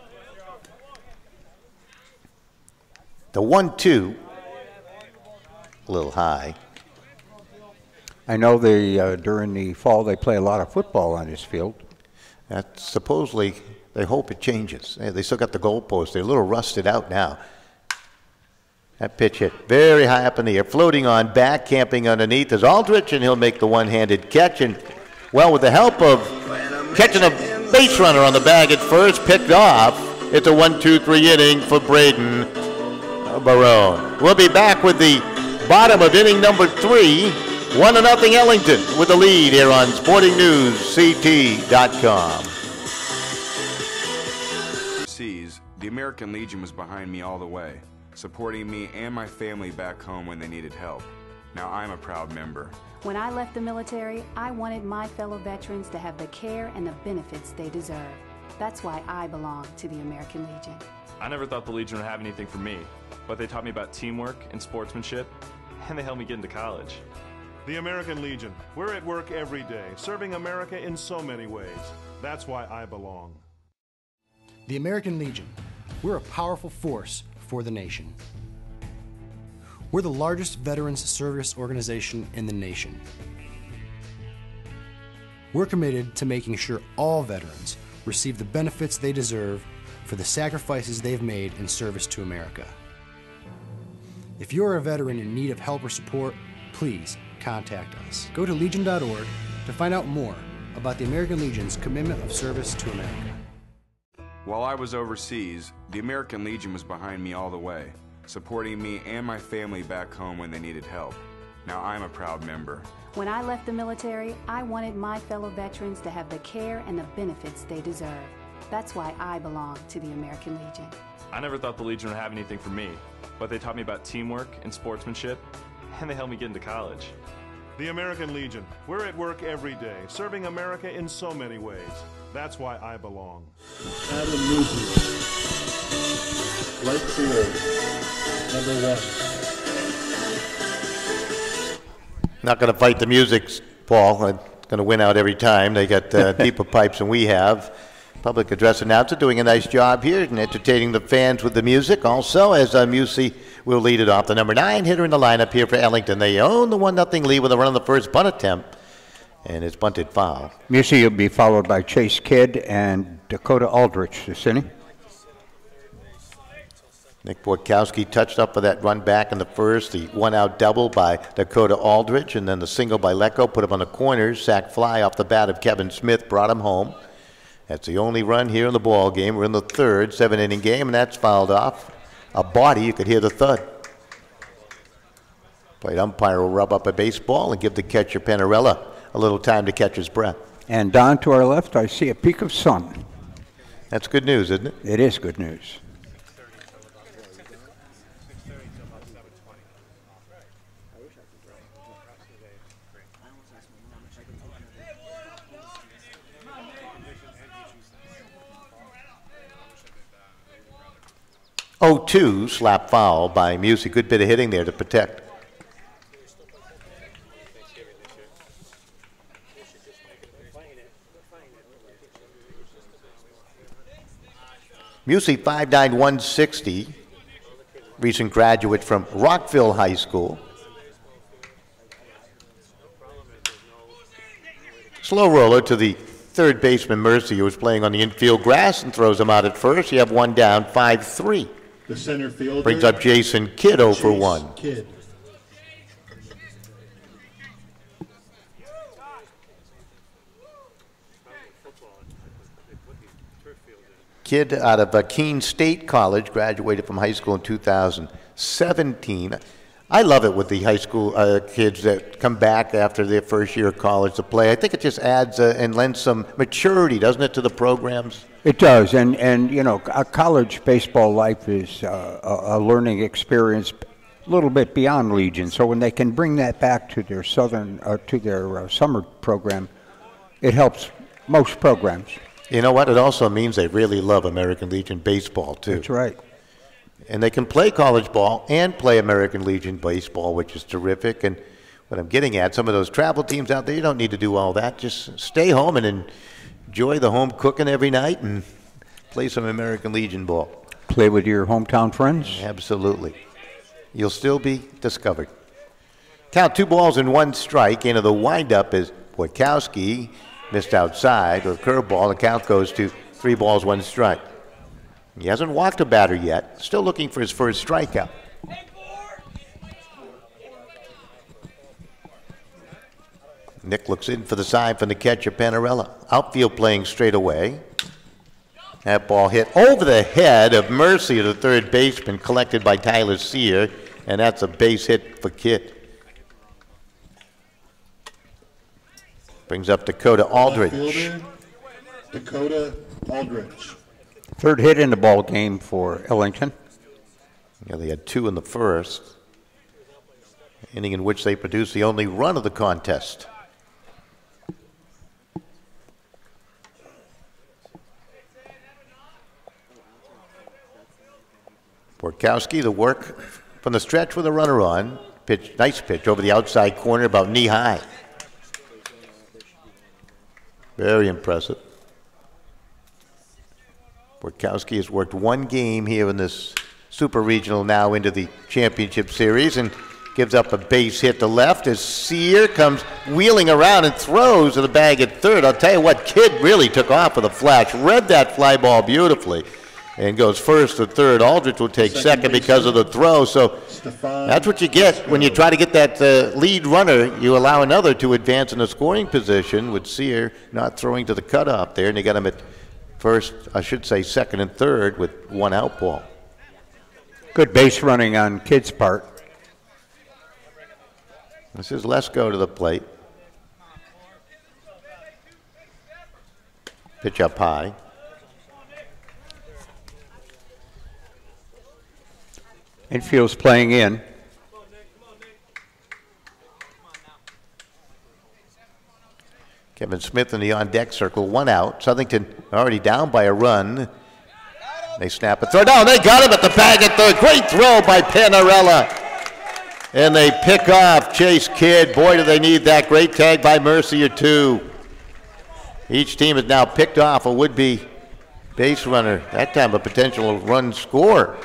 The 1-2, a little high. I know they during the fall they play a lot of football on this field. That supposedly they hope it changes. They still got the goalpost. They're a little rusted out now. That pitch hit very high up in the air, floating on back, camping underneath is Aldrich, and he'll make the one-handed catch. And well, with the help of catching a base runner on the bag at first, picked off. It's a 1-2-3 inning for Braden Barone. We'll be back with the bottom of inning number 3. 1-0 Ellington with the lead here on SportingNewsCT.com. The American Legion was behind me all the way, supporting me and my family back home when they needed help. Now I'm a proud member. When I left the military, I wanted my fellow veterans to have the care and the benefits they deserve. That's why I belong to the American Legion. I never thought the Legion would have anything for me, but they taught me about teamwork and sportsmanship, and they helped me get into college. The American Legion. We're at work every day, serving America in so many ways. That's why I belong. The American Legion. We're a powerful force for the nation. We're the largest veterans service organization in the nation. We're committed to making sure all veterans receive the benefits they deserve for the sacrifices they've made in service to America. If you're a veteran in need of help or support, please contact us. Go to legion.org to find out more about the American Legion's commitment of service to America. While I was overseas, the American Legion was behind me all the way, supporting me and my family back home when they needed help. Now I'm a proud member. When I left the military, I wanted my fellow veterans to have the care and the benefits they deserve. That's why I belong to the American Legion. I never thought the Legion would have anything for me, but they taught me about teamwork and sportsmanship, and they helped me get into college. The American Legion. We're at work every day, serving America in so many ways. That's why I belong. Adam Newton, right field, number 1. Not going to fight the music, Paul. I'm going to win out every time. They got deeper pipes than we have. Public address announcer doing a nice job here and entertaining the fans with the music. Also, as Musey will lead it off, the number 9 hitter in the lineup here for Ellington. They own the 1-0 lead with a run on the first bunt attempt, and it's bunted foul. Musey will be followed by Chase Kidd and Dakota Aldrich this inning. Nick Borkowski touched up for that run back in the first. The one-out double by Dakota Aldrich, and then the single by Lecco put him on the corners. Sack fly off the bat of Kevin Smith brought him home. That's the only run here in the ball game. We're in the third 7-inning game, and that's fouled off. A body, you could hear the thud. Plate umpire will rub up a baseball and give the catcher Panarella a little time to catch his breath. And down to our left, I see a peak of sun. That's good news, isn't it? It is good news. Oh, 2 slap foul by Musey. Good bit of hitting there to protect. Musey 5'9", 160. Recent graduate from Rockville High School. Slow roller to the third baseman Mercy, who was playing on the infield grass and throws him out at first. You have one down, 5-3. The center fielder brings up Jason Kidd 0 for 1. Kidd. Kidd out of Keene State College, graduated from high school in 2017. I love it with the high school kids that come back after their first year of college to play. I think it just adds and lends some maturity, doesn't it, to the programs? It does, and you know, a college baseball life is a learning experience a little bit beyond Legion. So when they can bring that back to their summer program, it helps most programs. You know what? It also means they really love American Legion baseball, too. That's right. And they can play college ball and play American Legion baseball, which is terrific. And what I'm getting at, some of those travel teams out there, you don't need to do all that. Just stay home and enjoy the home cooking every night and play some American Legion ball. Play with your hometown friends? Absolutely. You'll still be discovered. Count 2 balls and 1 strike. Into the windup is Borkowski. Missed outside with a curveball. The count goes to 3 balls, 1 strike. He hasn't walked a batter yet. Still looking for his first strikeout. Nick looks in for the sign from the catcher, Panarella. Outfield playing straight away. That ball hit over the head of Mercy, the third baseman, collected by Tyler Sear, and that's a base hit for Kidd. Brings up Dakota Aldrich. Dakota Aldrich. Third hit in the ball game for Ellington. Yeah, they had 2 in the first, inning in which they produced the only run of the contest. Borkowski, the work from the stretch with a runner on. Pitch, nice pitch over the outside corner, about knee high. Very impressive. Borkowski has worked 1 game here in this Super Regional, now into the Championship Series, and gives up a base hit to left as Sear comes wheeling around and throws to the bag at third. I'll tell you what, Kidd really took off with a flash, read that fly ball beautifully, and goes first to third. Aldrich will take second because of the throw. So that's what you get when you try to get that lead runner. You allow another to advance in a scoring position with Sear not throwing to the cutoff there, and you got him at first, I should say second and third with one out ball. Good base running on Kidd's part. This is Lesko to the plate. Pitch up high. Infield's playing in. Kevin Smith in the on-deck circle, one out. Southington already down by a run. They snap a throw down. They got him at the bag at third. Great throw by Panarella. And they pick off Chase Kidd. Boy, do they need that. Great tag by Mercier, too. Each team has now picked off a would-be base runner. That time a potential run score.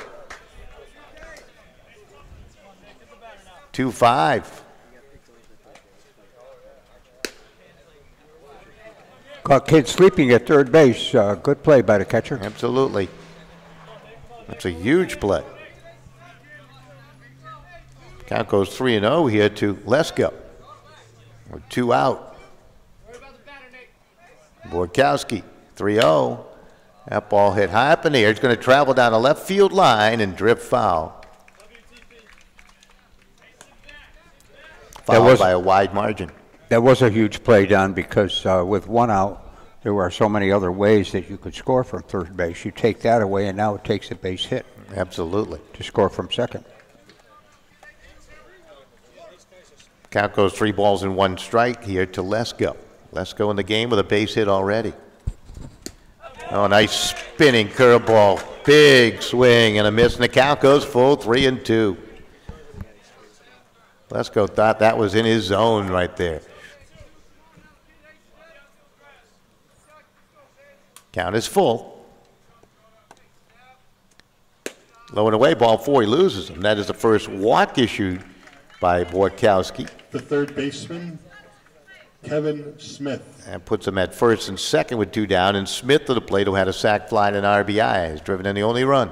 2-5. Caught Kidd sleeping at third base. Good play by the catcher. Absolutely. That's a huge play. Count goes 3-0 here to Lesko. With two out. Borkowski, 3-0. That ball hit high up in the air. It's going to travel down the left field line and drift foul. Fouled by a wide margin. That was a huge play, Don, because with one out, there were so many other ways that you could score from third base. You take that away, and now it takes a base hit. Absolutely. To score from second. Count goes 3-1 here to Lesko. Lesko in the game with a base hit already. Oh, nice spinning curveball. Big swing and a miss, and the count goes full 3-2. Lesko thought that was in his zone right there. Count is full. Low and away, ball four, he loses him. That is the first walk issued by Borkowski. The third baseman, Kevin Smith. And puts him at first and second with two down, and Smith to the plate, who had a sac fly and an RBI, has driven in the only run.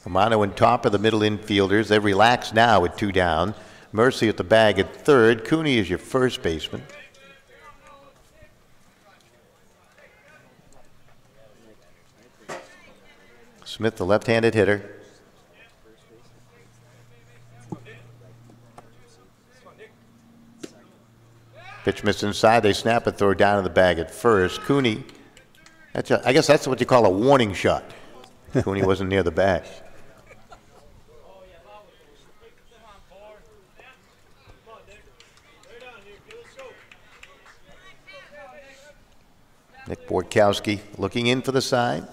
Romano and top of the middle infielders. They relax now with two down. Mercy at the bag at third. Cooney is your first baseman. Smith, the left-handed hitter. Pitch missed inside. They snap a throw down to the bag at first. Cooney, I guess that's what you call a warning shot. Cooney wasn't near the bag. Nick Borkowski looking in for the side.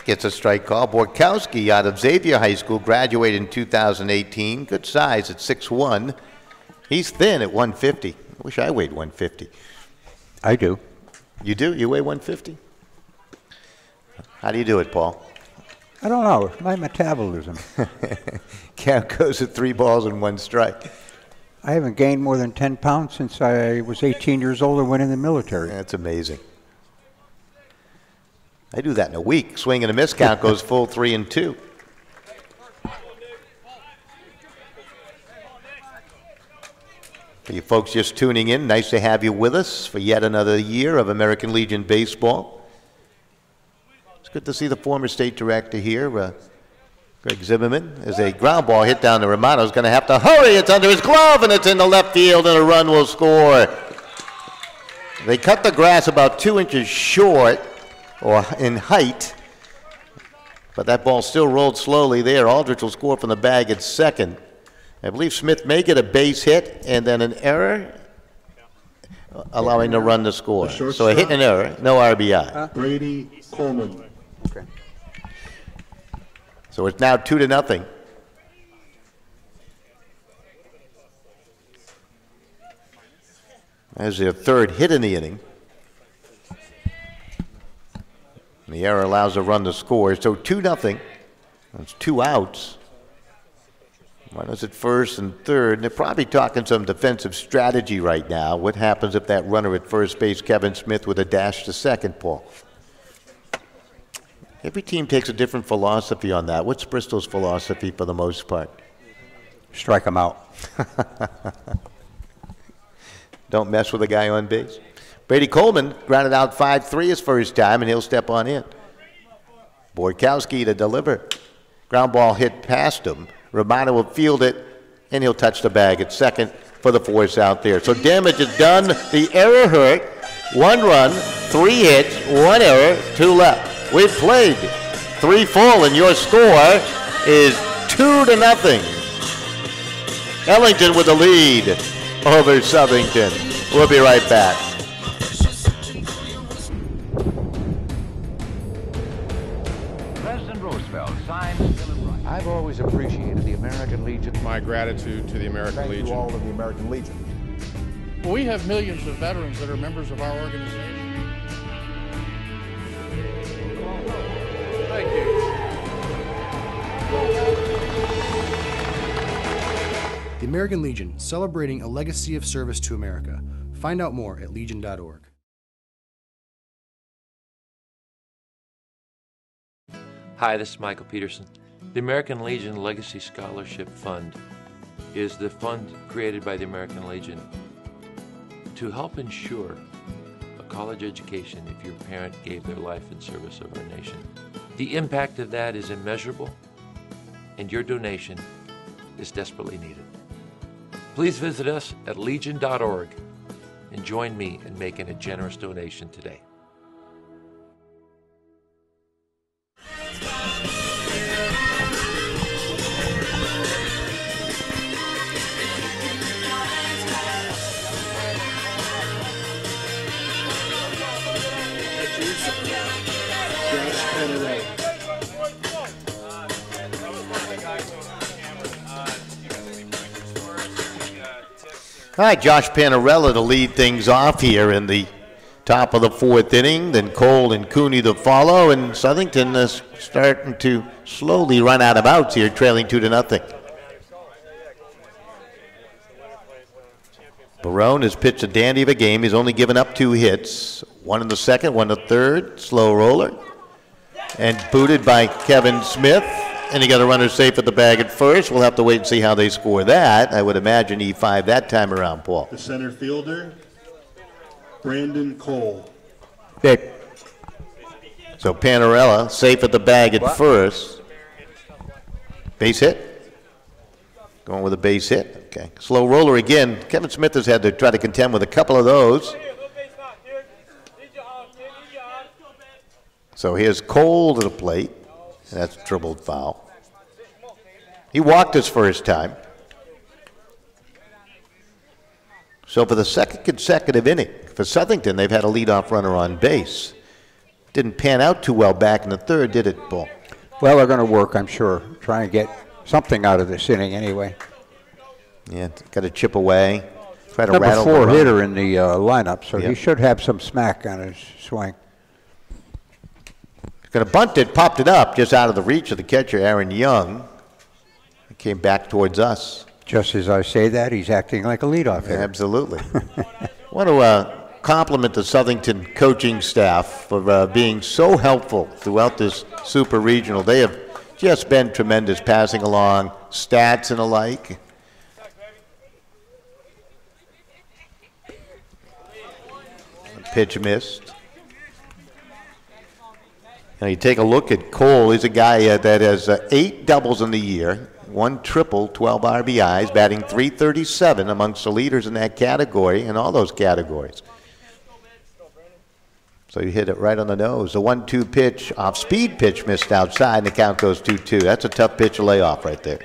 Gets a strike call. Borkowski out of Xavier High School, graduated in 2018. Good size at 6'1". He's thin at 150. I wish I weighed 150. I do. You do? You weigh 150? How do you do it, Paul? I don't know. My metabolism. Count goes at 3-1. I haven't gained more than 10 pounds since I was 18 years old and went in the military. That's amazing. I do that in a week. Swing and a miss. Count goes full 3-2. For you folks just tuning in, nice to have you with us for yet another year of American Legion baseball. It's good to see the former state director here, Greg Zimmerman, as a ground ball hit down to Romano. Is going to have to hurry. It's under his glove, and it's in the left field, and a run will score. They cut the grass about 2 inches short, or in height, but that ball still rolled slowly there. Aldrich will score from the bag at second. I believe Smith may get a base hit and then an error, allowing the run to score. So a hit and an error, no RBI. Brady Coleman. Okay. So it's now 2-0. As their third hit in the inning. And the error allows a run to score. So 2-0. That's 2 outs. Runners at first and third. And they're probably talking some defensive strategy right now. What happens if that runner at first base, Kevin Smith, with a dash to second, Paul? Every team takes a different philosophy on that. What's Bristol's philosophy for the most part? Strike him out. Don't mess with a guy on base. Brady Coleman grounded out 5-3 his first time, and he'll step on in. Borkowski to deliver. Ground ball hit past him. Romano will field it, and he'll touch the bag at second for the force out there. So damage is done. The error hurt. 1 run, 3 hits, 1 error, 2 left. We've played 3 full, and your score is 2-0. Ellington with the lead over Southington. We'll be right back. President Roosevelt signed the Bill of Rights. I've always appreciated the American Legion. My gratitude to the American Legion. Thank you all of the American Legion. We have millions of veterans that are members of our organization. Thank you. The American Legion, celebrating a legacy of service to America. Find out more at legion.org. Hi, this is Michael Peterson. The American Legion Legacy Scholarship Fund is the fund created by the American Legion to help ensure a college education if your parent gave their life in service of our nation. The impact of that is immeasurable, and your donation is desperately needed. Please visit us at legion.org and join me in making a generous donation today. All right, Josh Panarella to lead things off here in the top of the 4th inning. Then Cole and Cooney to follow, and Southington is starting to slowly run out of outs here, trailing 2-0. Barone has pitched a dandy of a game. He's only given up 2 hits. 1 in the second, 1 in the third. Slow roller. And booted by Kevin Smith. And he got a runner safe at the bag at first. We'll have to wait and see how they score that. I would imagine E5 that time around, Paul. The center fielder, Brandon Cole. Big. So Panarella safe at the bag at first. Base hit. Going with a base hit. Okay. Slow roller again. Kevin Smith has had to try to contend with a couple of those. So here's Cole to the plate. That's a dribbled foul. He walked his first time. So for the second consecutive inning, for Southington, they've had a leadoff runner on base. Didn't pan out too well back in the third, did it, Paul? Well, they're going to work, I'm sure. Try and get something out of this inning anyway. Yeah, got to chip away. Try to Number rattle 4 the hitter in the lineup, so Yep. he should have some smack on his swing. Going to bunt it, popped it up just out of the reach of the catcher, Aaron Young. It came back towards us. Just as I say that, he's acting like a leadoff hitter. Absolutely. Want to compliment the Southington coaching staff for being so helpful throughout this Super Regional. They have just been tremendous, passing along stats and alike. Pitch missed. Now you take a look at Cole. He's a guy that has 8 doubles in the year, 1 triple, 12 RBIs, batting .337 amongst the leaders in that category and all those categories. So you hit it right on the nose. The 1-2 pitch, off-speed pitch missed outside, and the count goes 2-2. That's a tough pitch to lay off right there.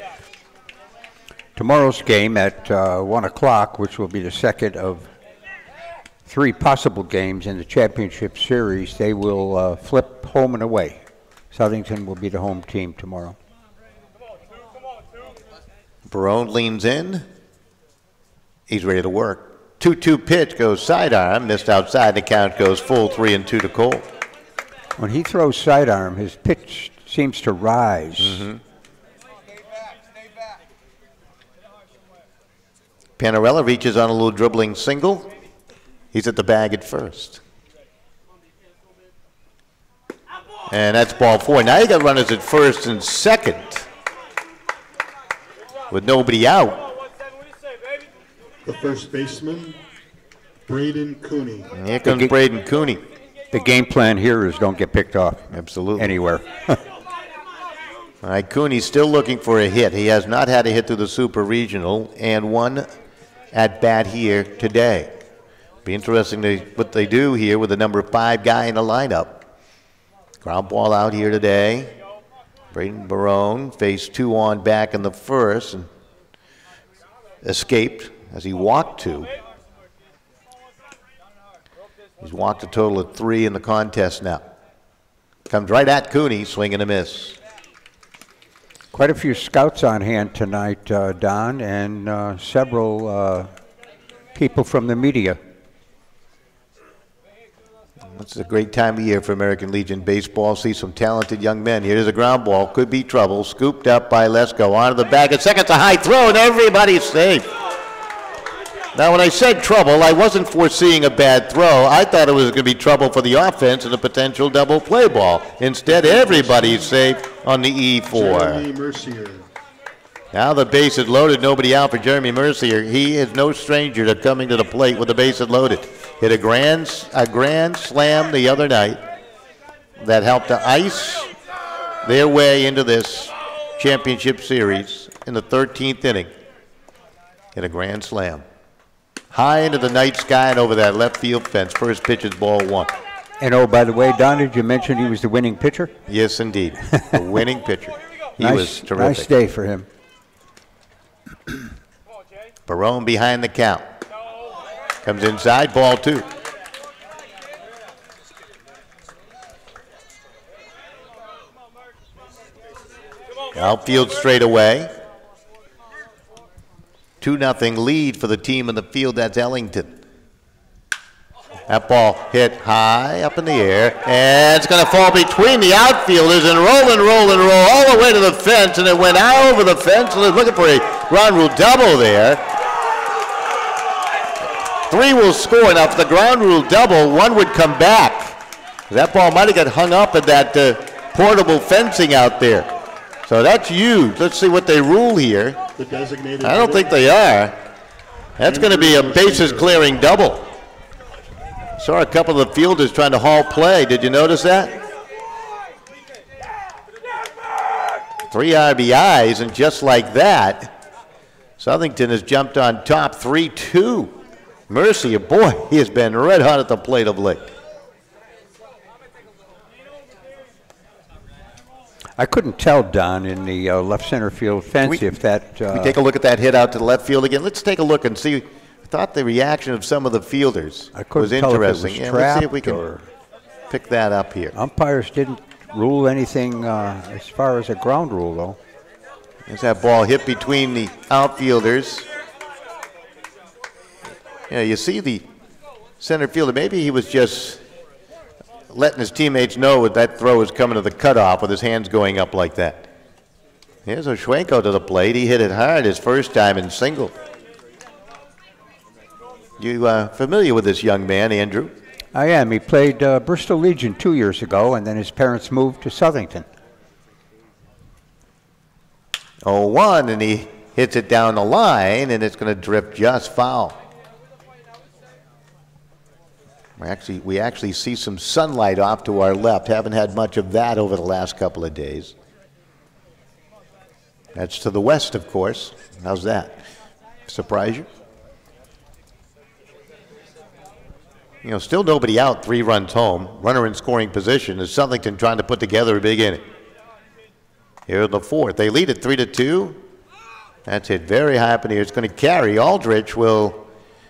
Tomorrow's game at 1 o'clock, which will be the second of 3 possible games in the championship series, they will flip home and away. Southington will be the home team tomorrow. Barone leans in. He's ready to work. 2-2 pitch goes sidearm, missed outside. The count goes full 3-2 to Cole. When he throws sidearm, his pitch seems to rise. Mm-hmm. Panarella reaches on a little dribbling single. He's at the bag at first. And that's ball 4. Now you got runners at first and second with nobody out. The first baseman, Braden Cooney. And here comes Braden Cooney. The game plan here is don't get picked off. Absolutely. Anywhere. All right, Cooney's still looking for a hit. He has not had a hit through the Super Regional and one at bat here today. Be interesting what they do here with the number 5 guy in the lineup. Ground ball out here today. Braden Barone faced 2 on back in the first and escaped as he walked 2. He's walked a total of 3 in the contest now. Comes right at Cooney, swing and a miss. Quite a few scouts on hand tonight, Don, and several people from the media. It's a great time of year for American Legion baseball. See some talented young men. Here's a ground ball. Could be trouble. Scooped up by Lesko. Onto the bag. At second, it's a high throw, and everybody's safe. Now, when I said trouble, I wasn't foreseeing a bad throw. I thought it was going to be trouble for the offense and a potential double play ball. Instead, everybody's safe on the E4. Jeremy Mercier. Now the base is loaded. Nobody out for Jeremy Mercier. He is no stranger to coming to the plate with the bases loaded. Hit a grand slam the other night that helped to ice their way into this championship series in the 13th inning. Hit a grand slam. High into the night sky and over that left field fence. First pitch is ball 1. And oh, by the way, Don, did you mention he was the winning pitcher? Yes, indeed. The winning pitcher. He was terrific. Nice day for him. Barone behind the count. Comes inside, ball 2. Outfield straight away. 2-0 lead for the team in the field. That's Ellington. That ball hit high up in the air, and it's going to fall between the outfielders and roll all the way to the fence, and it went out over the fence, and they're looking for a ground rule double there. 3 will score. Now, for the ground rule double, 1 would come back. That ball might have got hung up at that portable fencing out there. So that's huge. Let's see what they rule here. The designated I don't think they are. That's going to be a bases clearing double. Saw a couple of the fielders trying to haul play. Did you notice that? 3 RBIs, and just like that, Southington has jumped on top 3-2. Mercier, boy, he has been red hot at the plate of late. I couldn't tell, Don, in the left center field fence if that... we take a look at that hit out to the left field again. Let's take a look and see. I thought the reaction of some of the fielders was interesting. Let's see if we can pick that up here. Umpires didn't rule anything as far as a ground rule, though. There's that ball hit between the outfielders. Yeah, you see the center fielder. Maybe he was just letting his teammates know that throw was coming to the cutoff with his hands going up like that. Here's Oshwenko to the plate. He hit it hard his first time in single. You familiar with this young man, Andrew? I am. He played Bristol Legion 2 years ago, and then his parents moved to Southington. 0-1, and he hits it down the line, and it's going to drift just foul. We actually see some sunlight off to our left. Haven't had much of that over the last couple of days. That's to the west, of course. How's that? Surprise you? You know, still nobody out, 3 runs home. Runner in scoring position is Southington trying to put together a big inning. Here in the 4th. They lead it 3-2. That's hit very high up in here. It's going to carry. Aldrich will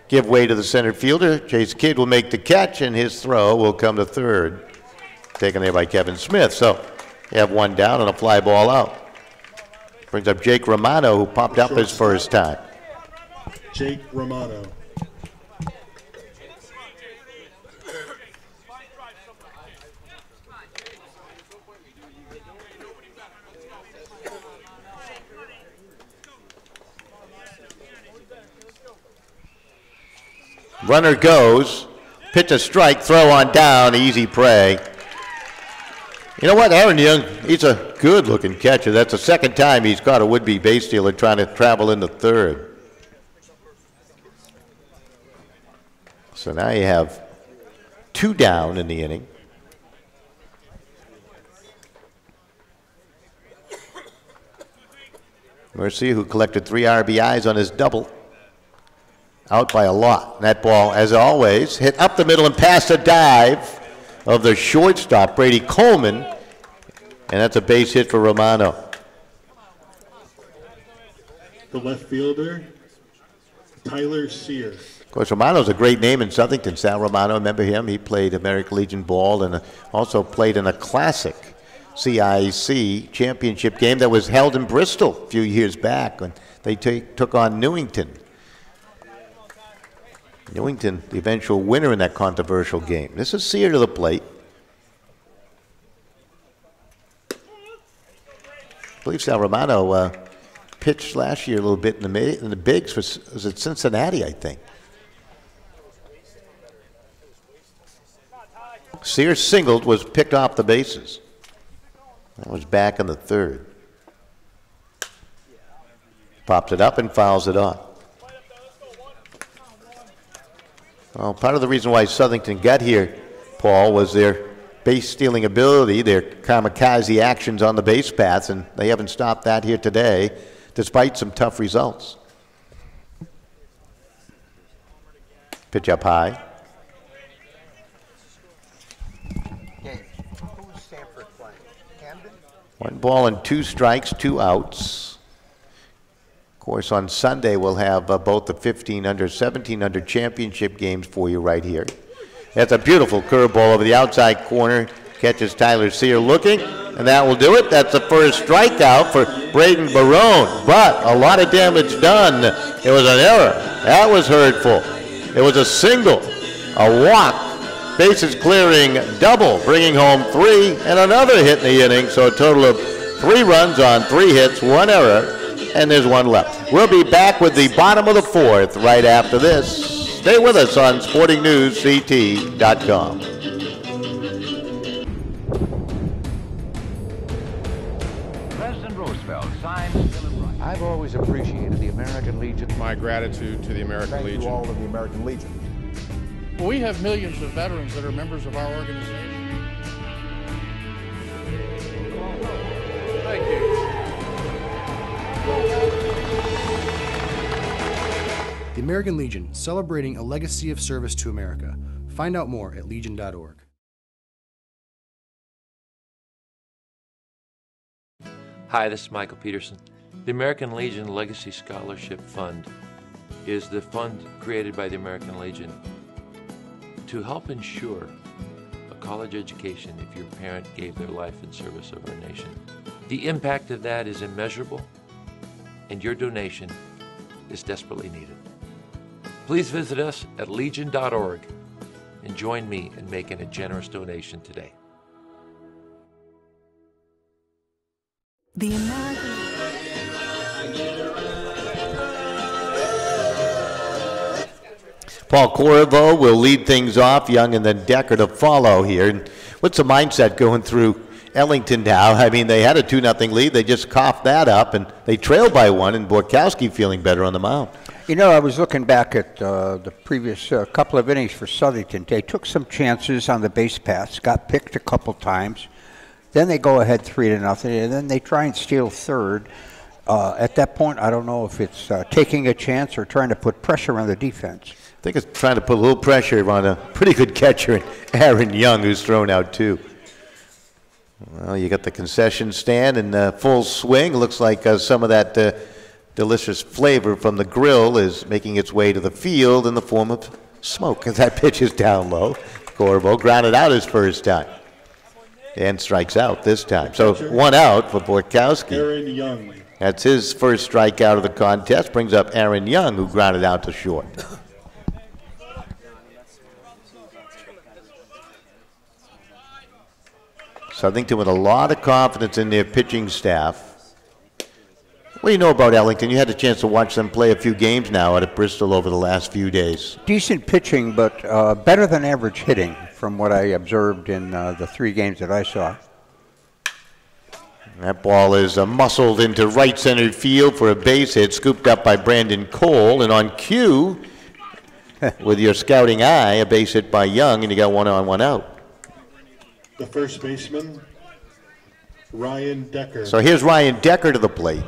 give way to the center fielder. Chase Kidd will make the catch, and his throw will come to third. Taken there by Kevin Smith. So you have 1 down and a fly ball out. Brings up Jake Romano, who popped up his first time. Jake Romano. Runner goes. Pitch a strike, throw on down, easy prey. You know what, Aaron Young, he's a good-looking catcher. That's the second time he's caught a would-be base stealer trying to travel into third. So now you have 2 down in the inning. Mercier, who collected 3 RBIs on his double, out by a lot. That ball, as always, hit up the middle and past the dive of the shortstop, Brady Coleman, and that's a base hit for Romano. The left fielder, Tyler Sear. Of course, Romano's a great name in Southington. Sal Romano, remember him? He played American Legion ball and also played in a classic CIC championship game that was held in Bristol a few years back when they took on Newington. Newington, the eventual winner in that controversial game. This is Sear to the plate. I believe Sal Romano pitched last year a little bit in the bigs for, was it Cincinnati, I think. Sear singled, was picked off the bases. That was back in the third. Pops it up and fouls it off. Well, part of the reason why Southington got here, Paul, was their base stealing ability, their kamikaze actions on the base paths, and they haven't stopped that here today, despite some tough results. Pitch up high. Who's Stanford playing? Camden? 1 ball and 2 strikes, 2 outs. Of course, on Sunday, we'll have both the 1500, 1700 championship games for you right here. That's a beautiful curveball over the outside corner. Catches Tyler Sear looking, and that will do it. That's the first strikeout for Braden Barone, but a lot of damage done. It was an error. That was hurtful. It was a single, a walk, bases clearing double, bringing home 3 and another hit in the inning, so a total of 3 runs on 3 hits, 1 error. And there's 1 left. We'll be back with the bottom of the 4th right after this. Stay with us on SportingNewsCT.com. President Roosevelt signed the Bill of Rights. I've always appreciated the American Legion. My gratitude to the American Legion. Thank you all of the American Legion. We have millions of veterans that are members of our organization. Thank you. The American Legion, celebrating a legacy of service to America. Find out more at legion.org. Hi, this is Michael Peterson. The American Legion Legacy Scholarship Fund is the fund created by the American Legion to help ensure a college education if your parent gave their life in service of our nation. The impact of that is immeasurable, and your donation is desperately needed. Please visit us at legion.org and join me in making a generous donation today. The American... Paul Corriveau will lead things off, Young and then Decker to follow here. And what's the mindset going through Ellington now? I mean, they had a 2-0 lead. They just coughed that up, and they trailed by 1, and Borkowski feeling better on the mound. You know, I was looking back at the previous couple of innings for Southington. They took some chances on the base paths, got picked a couple times. Then they go ahead 3-0, and then they try and steal third. At that point, I don't know if it's taking a chance or trying to put pressure on the defense. I think it's trying to put a little pressure on a pretty good catcher, Aaron Young, who's thrown out 2. Well, you got the concession stand in full swing. Looks like some of that delicious flavor from the grill is making its way to the field in the form of smoke. As that pitch is down low, Corriveau grounded out his first time and strikes out this time. So 1 out for Borkowski. Aaron Young. That's his first strikeout of the contest. Brings up Aaron Young, who grounded out to short. Southington with a lot of confidence in their pitching staff. What do you know about Ellington? You had a chance to watch them play a few games now out at Bristol over the last few days. Decent pitching, but better than average hitting from what I observed in the 3 games that I saw. That ball is muscled into right center field for a base hit, scooped up by Brandon Cole, and on cue, with your scouting eye, a base hit by Young, and you got 1 on, 1 out. The first baseman, Ryan Decker. So here's Ryan Decker to the plate.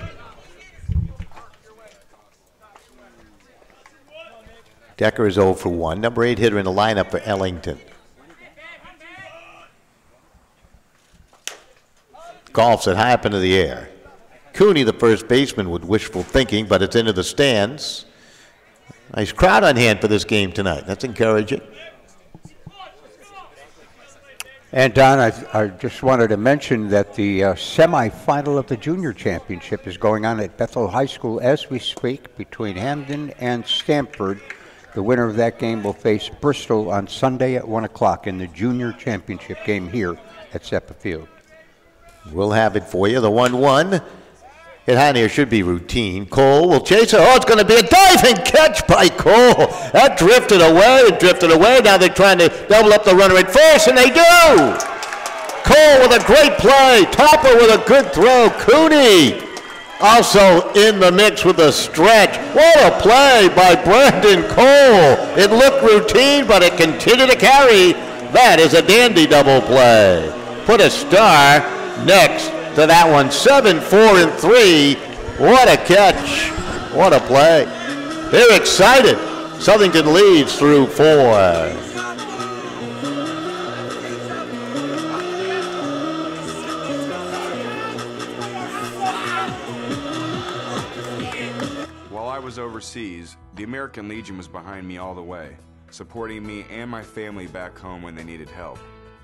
Decker is 0 for 1, number 8 hitter in the lineup for Ellington. Golfs it high up into the air. Cooney, the first baseman, with wishful thinking, but it's into the stands. Nice crowd on hand for this game tonight. That's encouraging. And Don, I just wanted to mention that the semifinal of the junior championship is going on at Bethel High School as we speak between Hamden and Stamford. The winner of that game will face Bristol on Sunday at 1 o'clock in the junior championship game here at Seppa Field. We'll have it for you. The 1-1. Hit high near should be routine. Cole will chase it. Oh, it's going to be a diving catch by Cole. That drifted away. It drifted away. Now they're trying to double up the runner at first, and they do. Cole with a great play. Topper with a good throw. Cooney also in the mix with a stretch. What a play by Brandon Cole. It looked routine, but it continued to carry. That is a dandy double play. Put a star next to that one. 7, 4, and 3. What a catch. What a play. They're excited. Southington leads through 4. While I was overseas, the American Legion was behind me all the way, supporting me and my family back home when they needed help.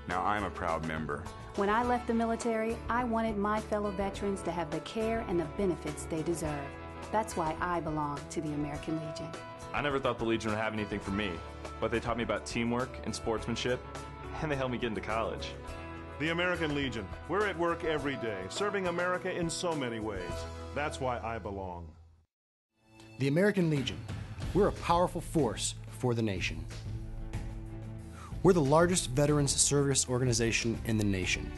Now I'm a proud member. When I left the military, I wanted my fellow veterans to have the care and the benefits they deserve. That's why I belong to the American Legion. I never thought the Legion would have anything for me, but they taught me about teamwork and sportsmanship, and they helped me get into college. The American Legion. We're at work every day, serving America in so many ways. That's why I belong. The American Legion. We're a powerful force for the nation. We're the largest veterans service organization in the nation.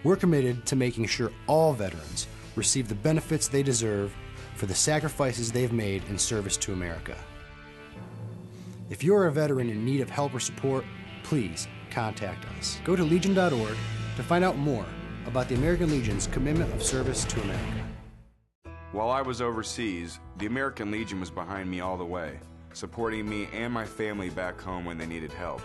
We're committed to making sure all veterans receive the benefits they deserve for the sacrifices they've made in service to America. If you're a veteran in need of help or support, please contact us. Go to legion.org to find out more about the American Legion's commitment of service to America. While I was overseas, the American Legion was behind me all the way, supporting me and my family back home when they needed help.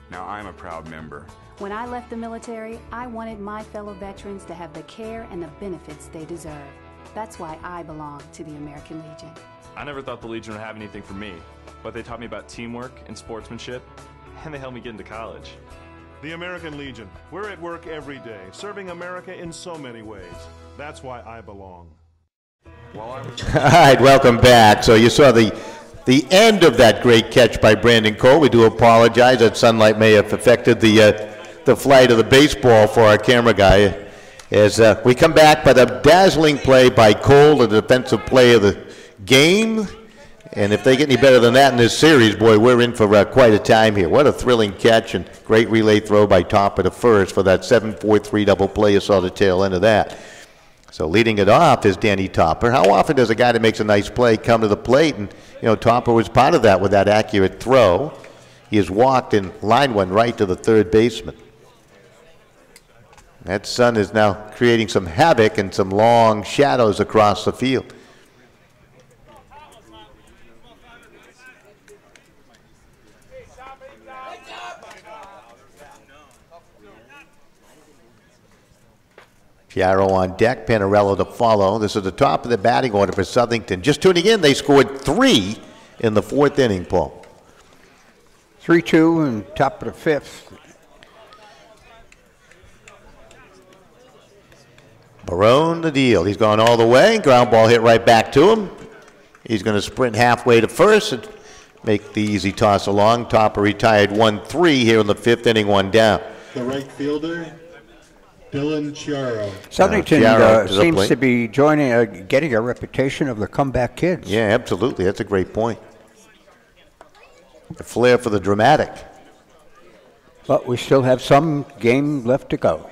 Now I'm a proud member. When I left the military, I wanted my fellow veterans to have the care and the benefits they deserve. That's why I belong to the American Legion. I never thought the Legion would have anything for me, but they taught me about teamwork and sportsmanship, and they helped me get into college. The American Legion. We're at work every day, serving America in so many ways. That's why I belong. While I was All right, welcome back. So you saw the end of that great catch by Brandon Cole. We do apologize that sunlight may have affected the flight of the baseball for our camera guy. As we come back, but a dazzling play by Cole, the defensive play of the game. And if they get any better than that in this series, boy, we're in for quite a time here. What a thrilling catch and great relay throw by Topper to first for that 7-4-3 double play. You saw the tail end of that. So leading it off is Danny Topper. How often does a guy that makes a nice play come to the plate? And, you know, Topper was part of that with that accurate throw. He has walked and lined one right to the third baseman. That sun is now creating some havoc and some long shadows across the field. Chiaro on deck, Panarello to follow. This is the top of the batting order for Southington. Just tuning in, they scored 3 in the 4th inning, Paul. 3-2 and top of the 5th. Barone the deal. He's gone all the way. Ground ball hit right back to him. He's going to sprint halfway to first and make the easy toss along. Topper retired 1-3 here in the 5th inning, 1 down. The right fielder, Dylan Chiaro. Southington seems to be getting a reputation of the comeback kids. Yeah, absolutely. That's a great point. A flair for the dramatic. But we still have some game left to go.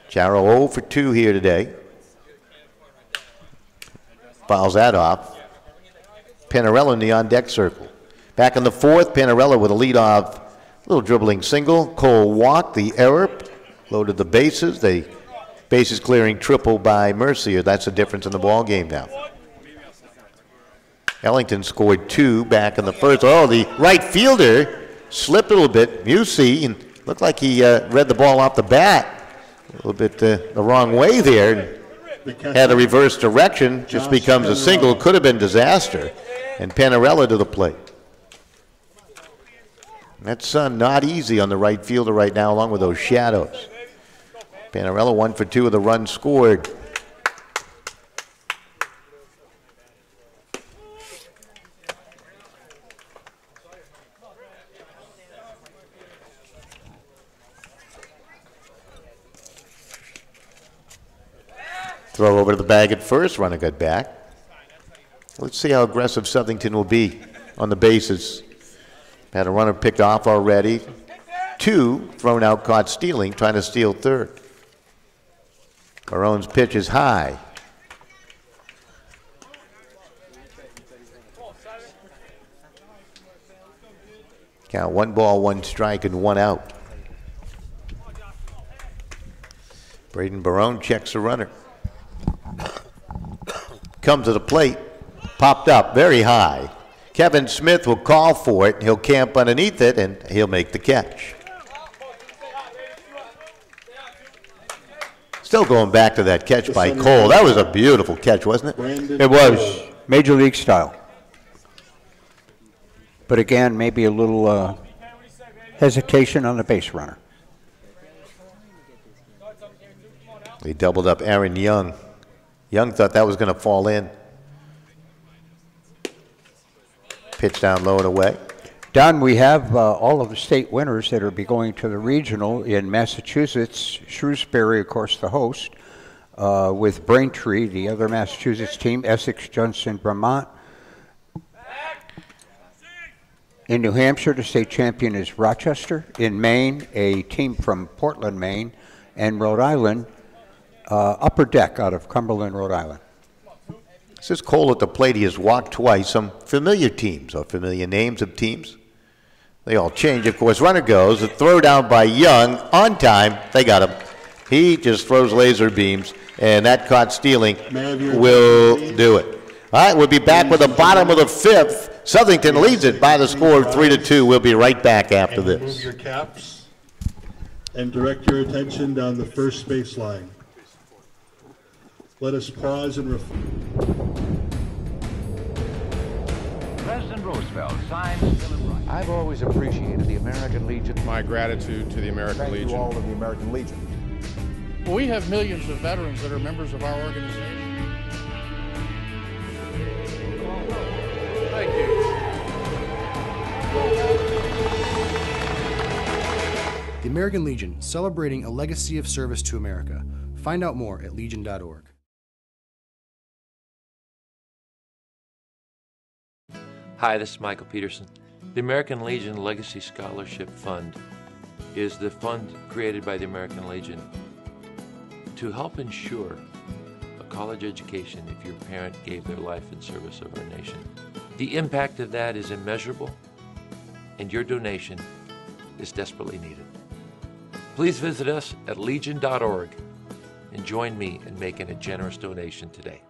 Chiaro 0 for 2 here today. Fouls that off. Panarello in the on-deck circle. Back in the fourth, Panarello with a lead-off, little dribbling single. Cole walked, the error, loaded the bases. The bases clearing triple by Mercier. That's the difference in the ball game now. Ellington scored 2 back in the first. Oh, the right fielder slipped a little bit. Musey, and looked like he read the ball off the bat a little bit the wrong way there. Had a reverse direction, just becomes a single. Could have been disaster. And Panarello to the plate. That's not easy on the right fielder right now, along with those shadows. Panarello 1 for 2 with a run scored. Throw over to the bag at first, runner got back. Let's see how aggressive Southington will be on the bases. Had a runner picked off already. 2 thrown out, caught stealing, trying to steal third. Barone's pitch is high. Count 1 ball, 1 strike, and 1 out. Braden Barone checks the runner. Comes to the plate, popped up very high. Kevin Smith will call for it. He'll camp underneath it, and he'll make the catch. Still going back to that catch by Cole. That was a beautiful catch, wasn't it? It was. Major League style. But again, maybe a little hesitation on the base runner. They doubled up Aaron Young. Young thought that was going to fall in. Pitch down low and away. Don, we have all of the state winners that will be going to the regional in Massachusetts. Shrewsbury, of course, the host, with Braintree, the other Massachusetts team, Essex, Johnson, Vermont. In New Hampshire, the state champion is Rochester. In Maine, a team from Portland, Maine. And Rhode Island, Upper Deck out of Cumberland, Rhode Island. This is Cole at the plate. He has walked twice. Some familiar teams or familiar names of teams. They all change, of course. Runner goes. A throw down by Young. On time. They got him. He just throws laser beams, and that caught stealing will do it. All right, we'll be back with the bottom of the fifth. Southington leads it by the score of 3-2. We'll be right back after this. Move your caps and direct your attention down the first baseline. Let us pause and President Roosevelt signs Bill of Rights. I've always appreciated the American Legion. My gratitude to the American Legion. Thank you all of the American Legion. We have millions of veterans that are members of our organization. Thank you. The American Legion, celebrating a legacy of service to America. Find out more at legion.org. Hi, this is Michael Peterson. The American Legion Legacy Scholarship Fund is the fund created by the American Legion to help ensure a college education if your parent gave their life in service of our nation. The impact of that is immeasurable, and your donation is desperately needed. Please visit us at legion.org and join me in making a generous donation today.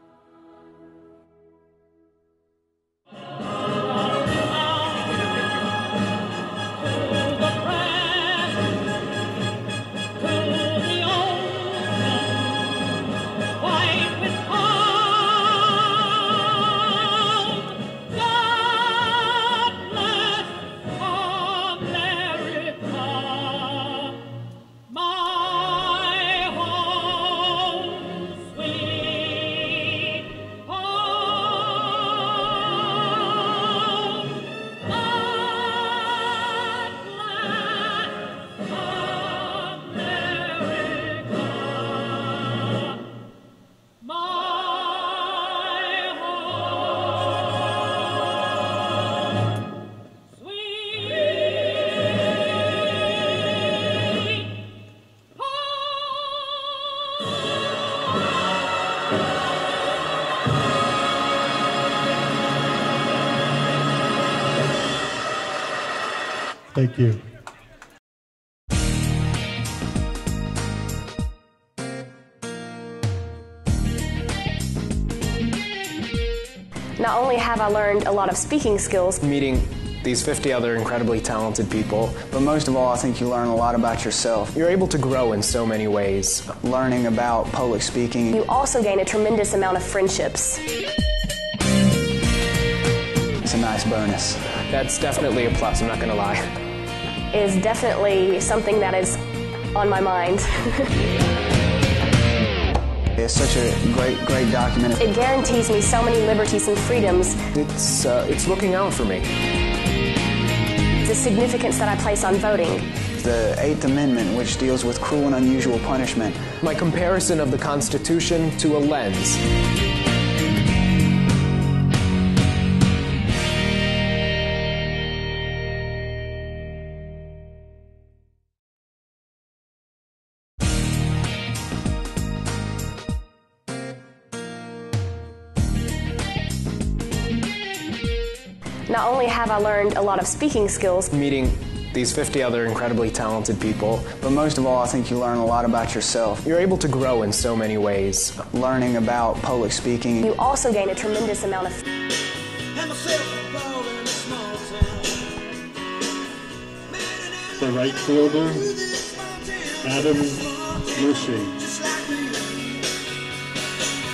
My home, sweet Thank you. Not only have I learned a lot of speaking skills, Meeting these 50 other incredibly talented people. But most of all, I think you learn a lot about yourself. You're able to grow in so many ways. Learning about public speaking. you also gain a tremendous amount of friendships. It's a nice bonus. That's definitely a plus, I'm not going to lie. Is definitely something that is on my mind. It's such a great document. It guarantees me so many liberties and freedoms. It's looking out for me. The significance that I place on voting. The 8th Amendment, which deals with cruel and unusual punishment. My comparison of the Constitution to a lens. Not only have I learned a lot of speaking skills, Meeting these 50 other incredibly talented people. But most of all, I think you learn a lot about yourself. You're able to grow in so many ways. Learning about public speaking. you also gain a tremendous amount of The right fielder, Adam Musey.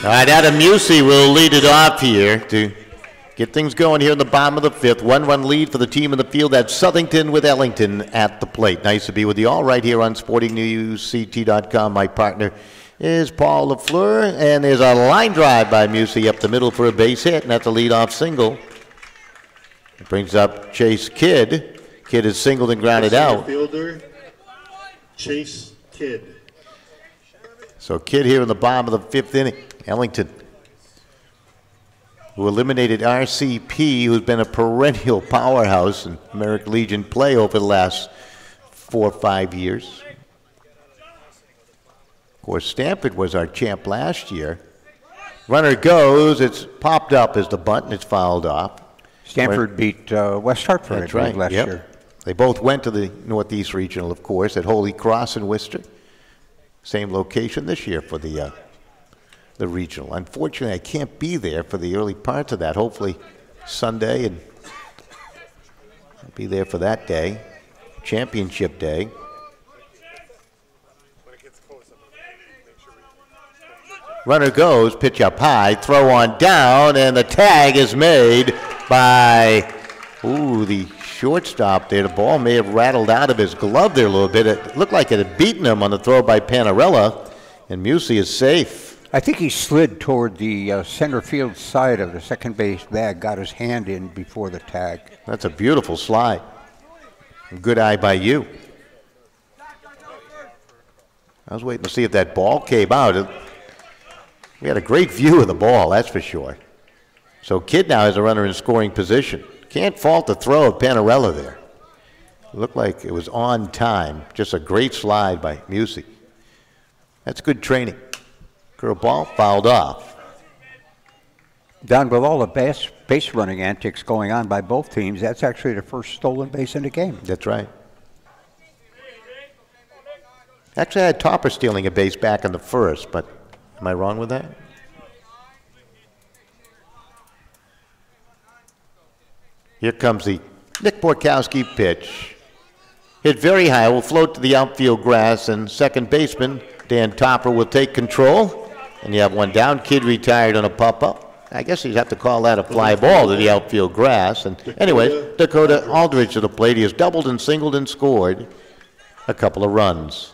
All right, Adam Musey will lead it off here to get things going here in the bottom of the fifth. 1-1 lead for the team in the field. That's Southington with Ellington at the plate. Nice to be with you all right here on SportingNewsCT.com. My partner is Paul LaFleur, and there's a line drive by Musey up the middle for a base hit, and that's a leadoff single. It brings up Chase Kidd. Kidd is singled and grounded out. Fielder, Chase Kidd. So Kidd here in the bottom of the fifth inning. Ellington, who eliminated RCP, who's been a perennial powerhouse in American Legion play over the last 4 or 5 years. Of course, Stanford was our champ last year. Runner goes, it's popped up as the bunt, and it's fouled off. Stanford beat West Hartford, That's right, last year. They both went to the Northeast Regional, of course, at Holy Cross in Worcester. Same location this year for the regional. Unfortunately, I can't be there for the early parts of that. Hopefully Sunday, and I'll be there for that day, championship day. Runner goes, pitch up high, throw on down, and the tag is made by, the shortstop there. The ball may have rattled out of his glove there a little bit. It looked like it had beaten him on the throw by Panarella, and Musey is safe. I think he slid toward the center field side of the second base bag, got his hand in before the tag. That's a beautiful slide. Good eye by you. I was waiting to see if that ball came out. We had a great view of the ball, that's for sure. So Kidd now has a runner in scoring position. Can't fault the throw of Panarella there. It looked like it was on time. Just a great slide by Musey. That's good training. Curveball fouled off. Don, with all the base running antics going on by both teams, that's actually the first stolen base in the game. That's right. Actually, I had Topper stealing a base back in the first, but am I wrong with that? Here comes the Nick Borkowski pitch. Hit very high, will float to the outfield grass, and second baseman Dan Topper will take control. And you have one down. Kidd retired on a pop-up. I guess you'd have to call that a fly ball to the outfield grass. And anyway, Dakota Aldridge to the plate. He has doubled and singled and scored a couple of runs.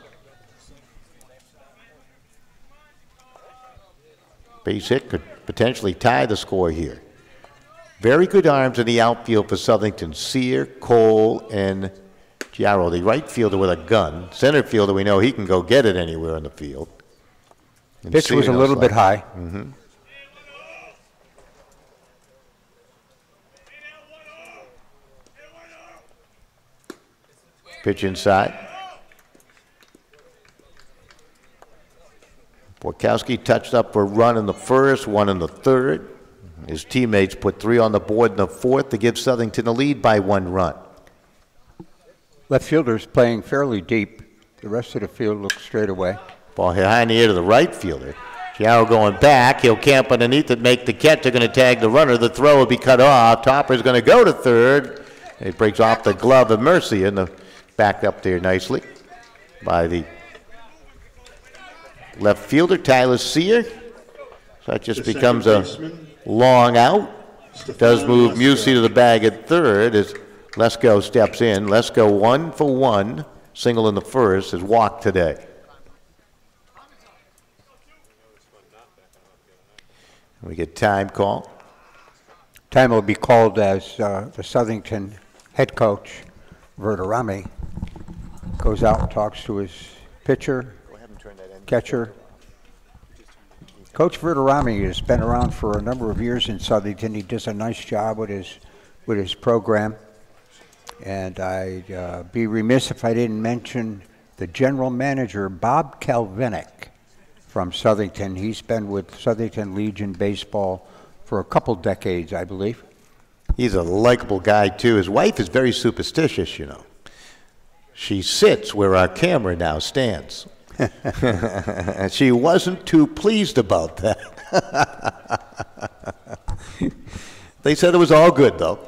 Base hit could potentially tie the score here. Very good arms in the outfield for Southington. Sear, Cole, and Giaro. The right fielder with a gun. Center fielder, we know he can go get it anywhere in the field. And Pitch was a little bit high. Mm-hmm. Pitch inside. Borkowski touched up for a run in the first, one in the third. His teammates put 3 on the board in the fourth to give Southington a lead by 1 run. Left fielder's playing fairly deep. The rest of the field looks straight away. Ball hit high in the air to the right fielder. Giao going back. He'll camp underneath it, make the catch. They're going to tag the runner. The throw will be cut off. Topper's going to go to third. It breaks off the glove of Mercy, and the back up there nicely by the left fielder, Tyler Sear. So that just becomes a long out. Does move Musey to the bag at third as Lesko steps in. Lesko 1 for 1. Single in the first. Has walked today. We get time call. Time will be called as the Southington head coach, Verderami, goes out and talks to his pitcher, catcher. Coach Verderami has been around for a number of years in Southington. He does a nice job with his program. And I'd be remiss if I didn't mention the general manager, Bob Kalvinick, from Southington. He's been with Southington Legion baseball for a couple decades, I believe. He's a likable guy, too. His wife is very superstitious, you know. She sits where our camera now stands. She wasn't too pleased about that. They said it was all good, though.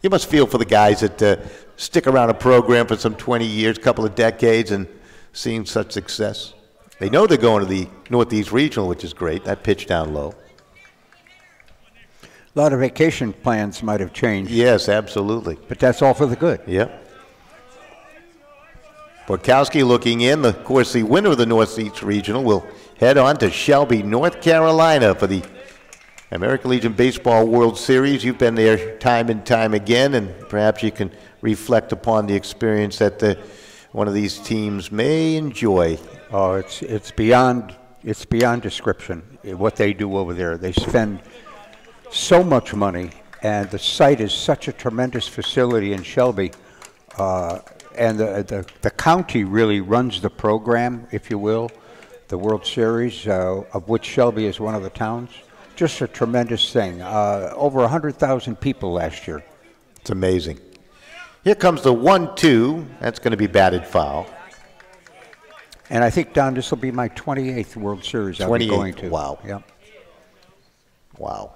You must feel for the guys that stick around a program for some 20 years, couple of decades, and seeing such success. They know they're going to the Northeast Regional, which is great. That pitch down low. A lot of vacation plans might have changed. Yes, absolutely. But that's all for the good. Yep. Borkowski looking in. Of course, the winner of the Northeast Regional will head on to Shelby, North Carolina for the American Legion Baseball World Series. You've been there time and time again, and perhaps you can reflect upon the experience that one of these teams may enjoy. Oh, it's beyond description what they do over there. They spend so much money, and the site is such a tremendous facility in Shelby, and the county really runs the program, if you will, the World Series, of which Shelby is one of the towns. Just a tremendous thing. Over 100,000 people last year. It's amazing. Here comes the 1-2. That's going to be batted foul. And I think, Don, this will be my 28th World Series I'll be going to. Wow. Yep. Wow.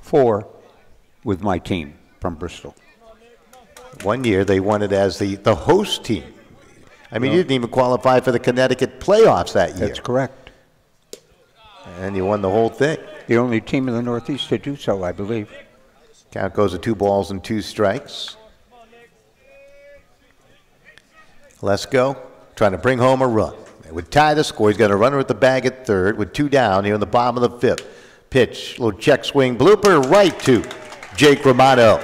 4 with my team from Bristol. One year they won it as the host team. I mean, you didn't even qualify for the Connecticut playoffs that year. That's correct. And you won the whole thing. The only team in the Northeast to do so, I believe. Count goes to 2 balls and 2 strikes. Lesko trying to bring home a run. They would tie the score. He's got a runner at the bag at third with 2 down here in the bottom of the 5th. Pitch, little check swing blooper right to Jake Romano.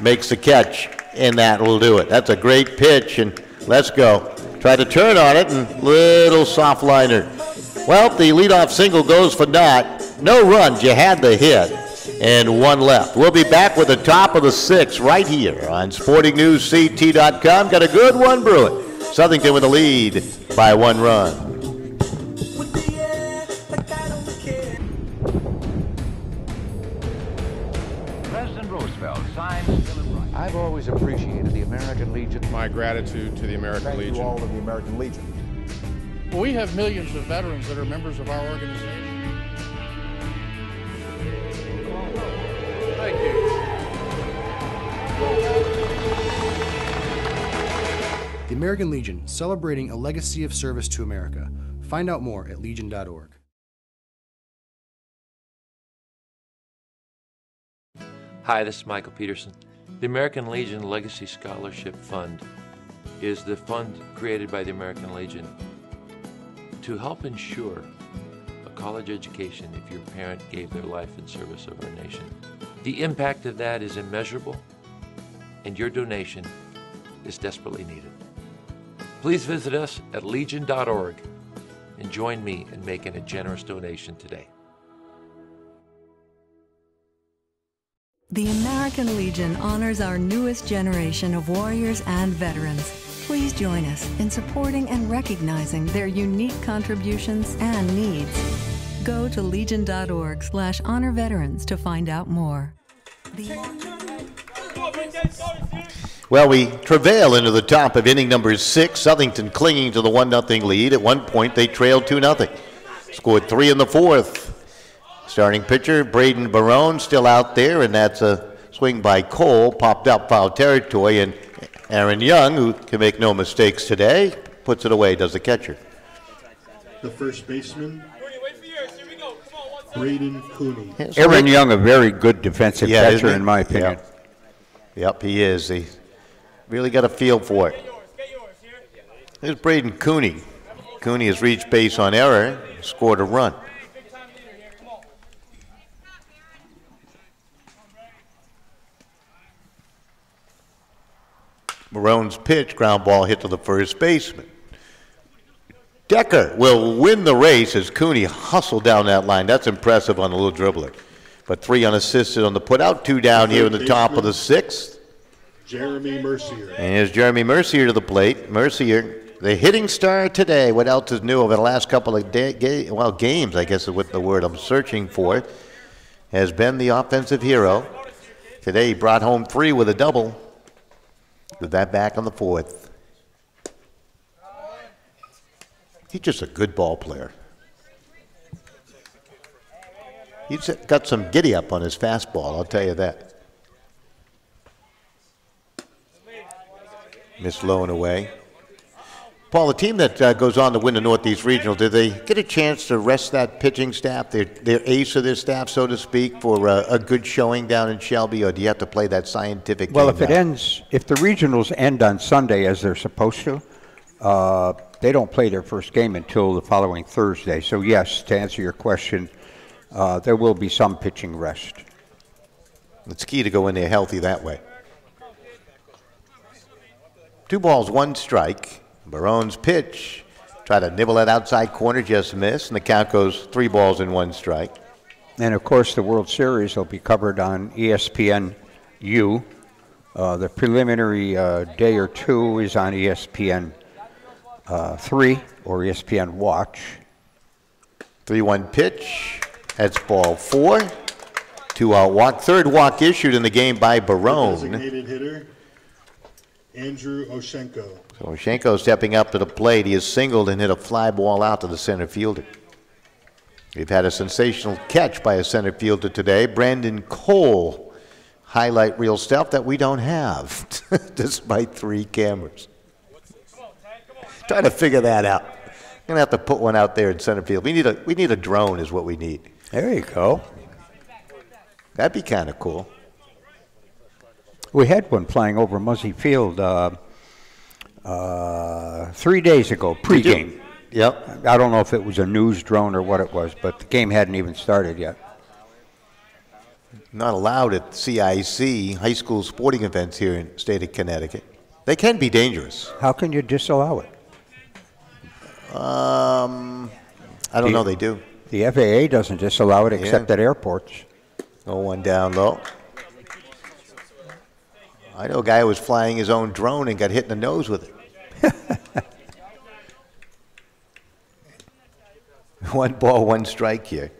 Makes the catch, and that will do it. That's a great pitch, and Lesko tried to turn on it, and little soft liner. Well, the leadoff single goes for naught. No runs, you had the hit, and 1 left. We'll be back with the top of the 6th right here on SportingNewsCT.com. Got a good one brewing. Southington with a lead by 1 run. President Roosevelt signed the Bill of Rights. I've always appreciated the American Legion. My gratitude to the American Legion. Thank you all of the American Legion. We have millions of veterans that are members of our organization. Thank you. The American Legion, celebrating a legacy of service to America. Find out more at legion.org. Hi, this is Michael Peterson. The American Legion Legacy Scholarship Fund is the fund created by the American Legion to help ensure a college education if your parent gave their life in service of our nation. The impact of that is immeasurable, and your donation is desperately needed. Please visit us at legion.org and join me in making a generous donation today. The American Legion honors our newest generation of warriors and veterans. Please join us in supporting and recognizing their unique contributions and needs. Go to legion.org/honor veterans to find out more. Well, we travail into the top of inning number 6. Southington clinging to the 1-0 lead. At one point, they trailed 2-0. Scored 3 in the 4th. Starting pitcher, Braden Barone, still out there, and that's a swing by Cole, popped up foul territory, and Aaron Young, who can make no mistakes today, puts it away, does the catcher. The first baseman, Braden Cooney. Aaron Young, a very good defensive catcher, in my opinion. Yep, he is. He really got a feel for it. Here's Braden Cooney. Cooney has reached base on error, scored a run. Marone's pitch, ground ball hit to the first baseman. Decker will win the race as Cooney hustled down that line. That's impressive on a little dribbler. But 3 unassisted on the putout, 2 down here in the top of the 6th. Jeremy Mercier. And here's Jeremy Mercier to the plate. Mercier, the hitting star today. What else is new over the last couple of games, I guess is what the word I'm searching for, has been the offensive hero. Today he brought home 3 with a double. With that back on the 4th. He's just a good ball player. He's got some giddy up on his fastball, I'll tell you that. Miss low and away. Paul, the team that goes on to win the Northeast Regional, did they get a chance to rest that pitching staff, their ace of their staff, so to speak, for a good showing down in Shelby, or do you have to play that scientific game? Well, if the regionals end on Sunday as they're supposed to, they don't play their first game until the following Thursday. So yes, to answer your question, there will be some pitching rest. It's key to go in there healthy that way. 2 balls, 1 strike. Barone's pitch, try to nibble that outside corner, just miss, and the count goes 3 balls and 1 strike. And of course, the World Series will be covered on ESPN-U. The preliminary day or 2 is on ESPN 3 or ESPN Watch. 3-1 pitch. That's ball 4. 2-out walk. 3rd walk issued in the game by Barone. Designated hitter, Andrew Oshenko. So Oshenko stepping up to the plate. He has singled and hit a fly ball out to the center fielder. We've had a sensational catch by a center fielder today, Brandon Cole. Highlight reel stuff that we don't have, despite 3 cameras. Trying to figure that out. Gonna have to put one out there in center field. We need a drone, is what we need. There you go. That'd be kind of cool. We had one flying over Muzzy Field 3 days ago, pregame. Yep. I don't know if it was a news drone or what it was, but the game hadn't even started yet. Not allowed at CIC, high school sporting events here in the state of Connecticut. They can be dangerous. How can you disallow it? I don't know, they do. The FAA doesn't disallow it except at airports. No one down low. I know a guy who was flying his own drone and got hit in the nose with it. 1 ball, 1 strike here.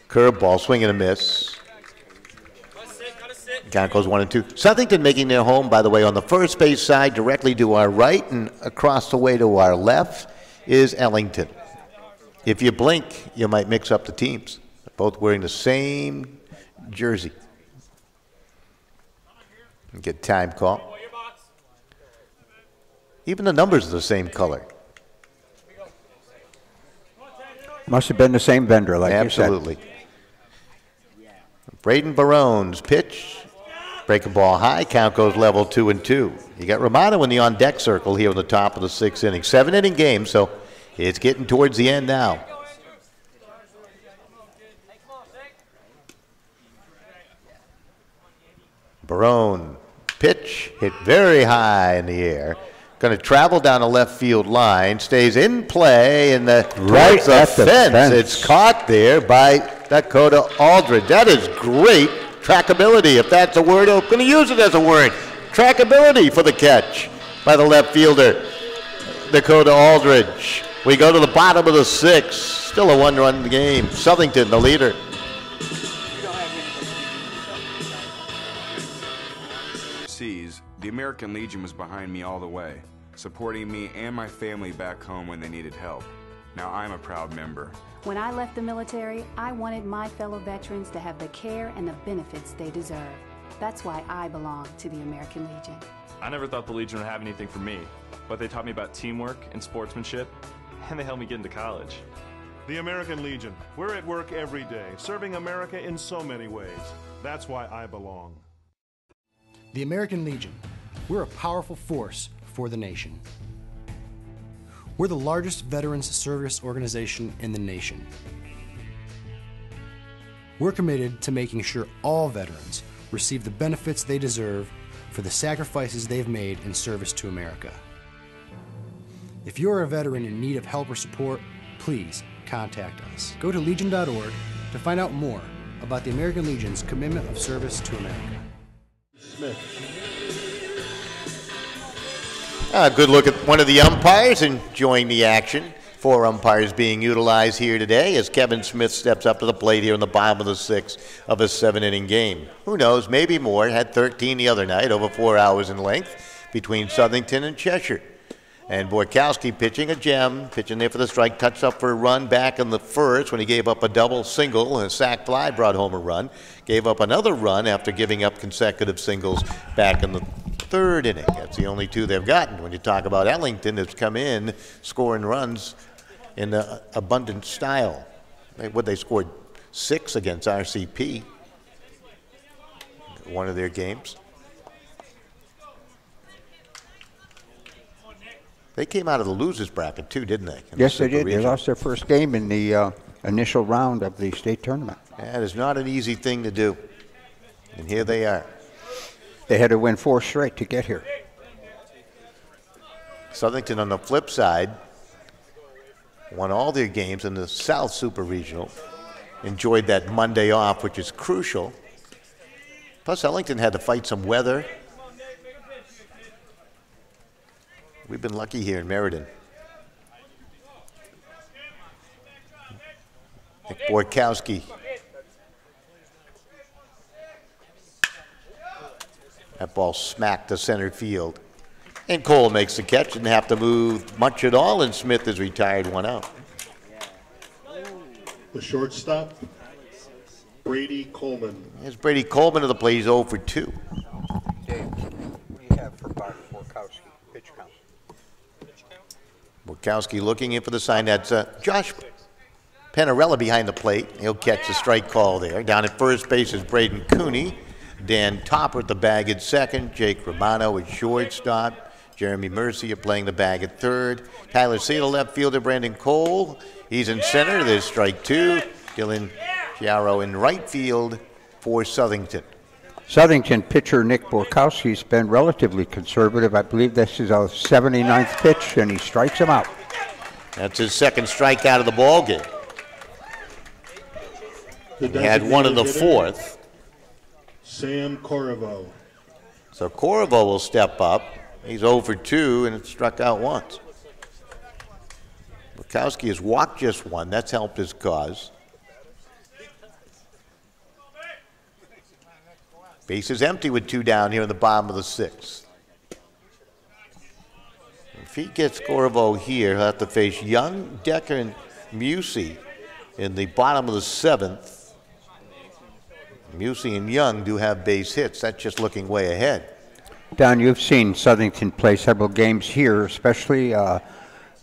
Curveball, swing and a miss. Count goes 1-2. Southington making their home, by the way, on the first base side, directly to our right, and across the way to our left is Ellington. If you blink, you might mix up the teams. They're both wearing the same jersey. Get time call. Even the numbers are the same color. Must have been the same vendor, like you said. Absolutely. Braden Barone's pitch. Breaking ball high. Count goes level 2-2. You got Romano in the on-deck circle here on the top of the 6th inning. 7-inning game, so it's getting towards the end now. Barone, pitch, hit very high in the air. Going to travel down the left field line, stays in play in the right at the fence. It's caught there by Dakota Aldridge. That is great trackability, if that's a word. I'm going to use it as a word. Trackability for the catch by the left fielder, Dakota Aldridge. We go to the bottom of the 6th. Still a one-run game. Southington, the leader. The American Legion was behind me all the way, supporting me and my family back home when they needed help. Now I'm a proud member. When I left the military, I wanted my fellow veterans to have the care and the benefits they deserve. That's why I belong to the American Legion. I never thought the Legion would have anything for me, but they taught me about teamwork and sportsmanship, and they helped me get into college. The American Legion. We're at work every day, serving America in so many ways. That's why I belong. The American Legion. We're a powerful force for the nation. We're the largest veterans service organization in the nation. We're committed to making sure all veterans receive the benefits they deserve for the sacrifices they've made in service to America. If you're a veteran in need of help or support, please contact us. Go to legion.org to find out more about the American Legion's commitment of service to America. Smith. A good look at one of the umpires enjoying the action. 4 umpires being utilized here today as Kevin Smith steps up to the plate here in the bottom of the 6th of a 7-inning game. Who knows, maybe more. Had 13 the other night, over 4 hours in length between Southington and Cheshire. And Borkowski pitching a gem, pitching there for the strike, touched up for a run back in the first when he gave up a double single and a sac fly, brought home a run. Gave up another run after giving up consecutive singles back in the 3rd inning. That's the only 2 they've gotten. When you talk about Ellington, that's come in scoring runs in abundant style. They scored 6 against RCP, one of their games. They came out of the losers bracket too, didn't they? Yes, they did. They lost their first game in the initial round of the state tournament. That is not an easy thing to do. And here they are. They had to win 4 straight to get here. Southington on the flip side won all their games in the South Super Regional. Enjoyed that Monday off, which is crucial. Plus, Ellington had to fight some weather. We've been lucky here in Meriden. Nick Borkowski. That ball smacked to center field. And Cole makes the catch, didn't have to move much at all, and Smith is retired, 1 out. The shortstop, Brady Coleman. Here's Brady Coleman to the plate. He's 0 for 2. Dave, what do you have for Borkowski? Pitch count. Borkowski looking in for the sign. That's Josh Panarella behind the plate. He'll catch the strike call there. Down at first base is Braden Cooney. Dan Topper at the bag at second. Jake Romano at shortstop. Jeremy Mercier playing the bag at third. Tyler Seidel, left fielder. Brandon Cole, he's in center. There's strike 2. Dylan Chiaro in right field for Southington. Southington pitcher Nick Borkowski's been relatively conservative. I believe this is a 79th pitch, and he strikes him out. That's his 2nd strikeout of the ball game. He had 1 in the 4th. Sam Corriveau. So Corriveau will step up. He's 0 for 2 and struck out once. Borkowski has walked just 1. That's helped his cause. Base is empty with 2 down here in the bottom of the 6th. If he gets Corriveau here, he'll have to face Young, Decker, and Musey in the bottom of the 7th. Musey and Young do have base hits. That's just looking way ahead. Don, you've seen Southington play several games here, especially.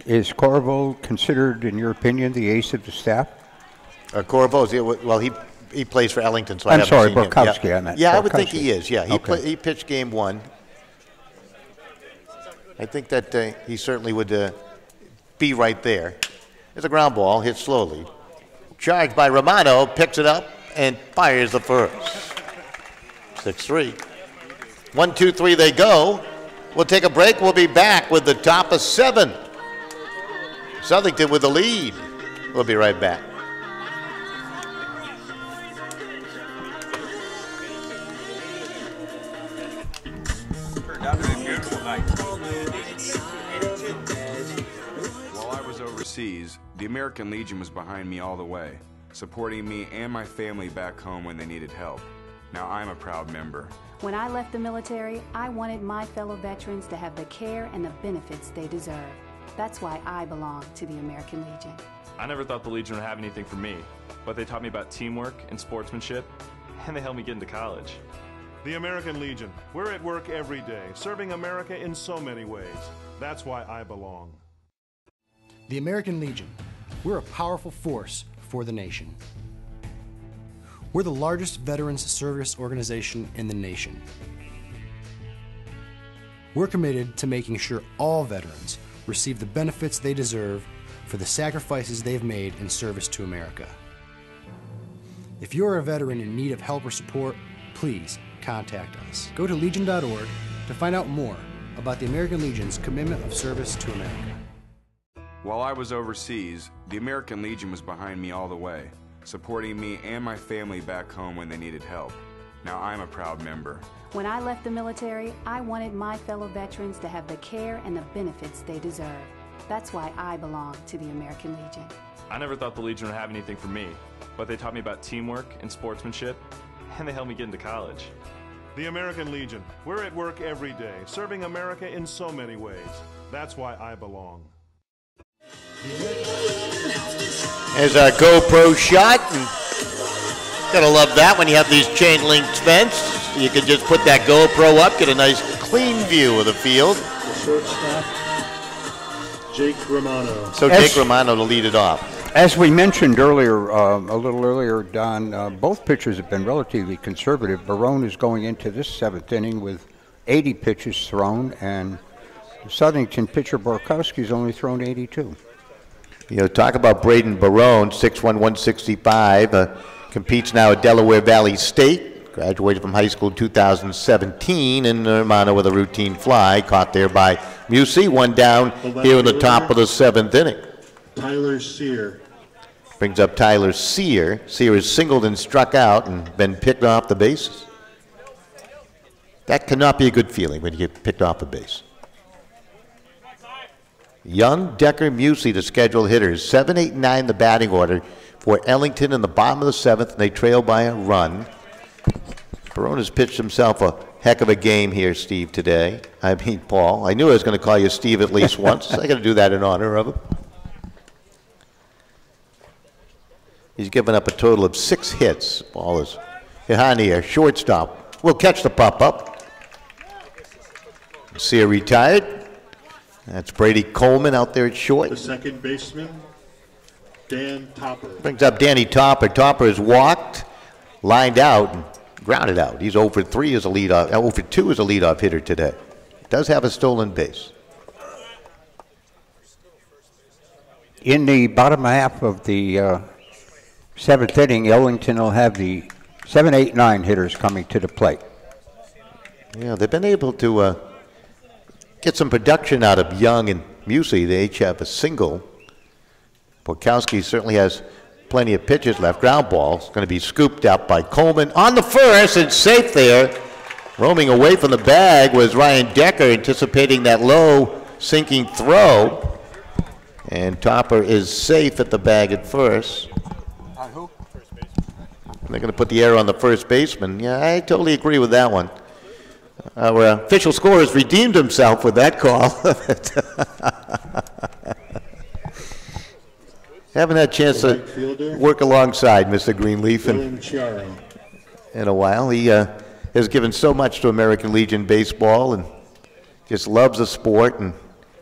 Is Corriveau considered, in your opinion, the ace of the staff? Corriveau, well, he plays for Ellington, so I'm I haven't sorry, seen him. Borkowski, Yeah, I meant. I Borkowski. would think he is, yeah. Okay. He pitched game 1. I think that he certainly would be right there. There's a ground ball, hit slowly. Charged by Romano, picks it up, and fires the first. 6-3. 1, 2, 3 they go. We'll take a break. We'll be back with the top of 7. Southington with the lead. We'll be right back. While I was overseas, overseas, the American Legion was behind me all the way, supporting me and my family back home when they needed help. Now I'm a proud member. When I left the military, I wanted my fellow veterans to have the care and the benefits they deserve. That's why I belong to the American Legion. I never thought the Legion would have anything for me, but they taught me about teamwork and sportsmanship, and they helped me get into college. The American Legion. We're at work every day, serving America in so many ways. That's why I belong. The American Legion. We're a powerful force for the nation. We're the largest veterans service organization in the nation. We're committed to making sure all veterans receive the benefits they deserve for the sacrifices they've made in service to America. If you're a veteran in need of help or support, please contact us. Go to legion.org to find out more about the American Legion's commitment of service to America. While I was overseas, the American Legion was behind me all the way, supporting me and my family back home when they needed help. Now I'm a proud member. When I left the military, I wanted my fellow veterans to have the care and the benefits they deserve. That's why I belong to the American Legion. I never thought the Legion would have anything for me, but they taught me about teamwork and sportsmanship, and they helped me get into college. The American Legion. We're at work every day, serving America in so many ways. That's why I belong. There's our GoPro shot. And gotta love that when you have these chain link fence. You can just put that GoPro up, get a nice clean view of the field. The shortstop, Jake Romano. So Jake Romano to lead it off. As we mentioned earlier, a little earlier, Don, both pitchers have been relatively conservative. Barone is going into this seventh inning with 80 pitches thrown, and Southington pitcher Borkowski's only thrown 82. You know, talk about Braden Barone, 6'1", 165, competes now at Delaware Valley State, graduated from high school in 2017, and Romano with a routine fly, caught there by Musey, one down here in the top of the seventh inning. Tyler Sear. Brings up Tyler Sear. Sear is singled and struck out and been picked off the bases. That cannot be a good feeling when you get picked off the base. Young, Decker, Musey, the scheduled hitters. 7, 8, 9 the batting order for Ellington in the bottom of the seventh, and they trail by a run. Barone has pitched himself a heck of a game here, Steve, today. I mean, Paul. I knew I was going to call you Steve at least once. I got to do that in honor of him. He's given up a total of 6 hits. Ball is behind the air. Shortstop will catch the pop-up. Sear retired. That's Brady Coleman out there at short. The second baseman, Dan Topper. Brings up Danny Topper. Topper has walked, lined out, and grounded out. He's 0 for 3 as a leadoff, 0 for 2 as a leadoff hitter today. Does have a stolen base. In the bottom half of the seventh inning, Ellington will have the 7, 8, 9 hitters coming to the plate. Yeah, they've been able to get some production out of Young and Musey. They each have a single. Borkowski certainly has plenty of pitches left. Ground ball is going to be scooped out by Coleman on the first and safe there. Roaming away from the bag was Ryan Decker, anticipating that low sinking throw. And Topper is safe at the bag at first. They're going to put the error on the first baseman. Yeah, I totally agree with that one. Our official scorer has redeemed himself with that call. Haven't had a chance to work alongside Mr. Greenleaf in a while. He has given so much to American Legion baseball and just loves the sport. And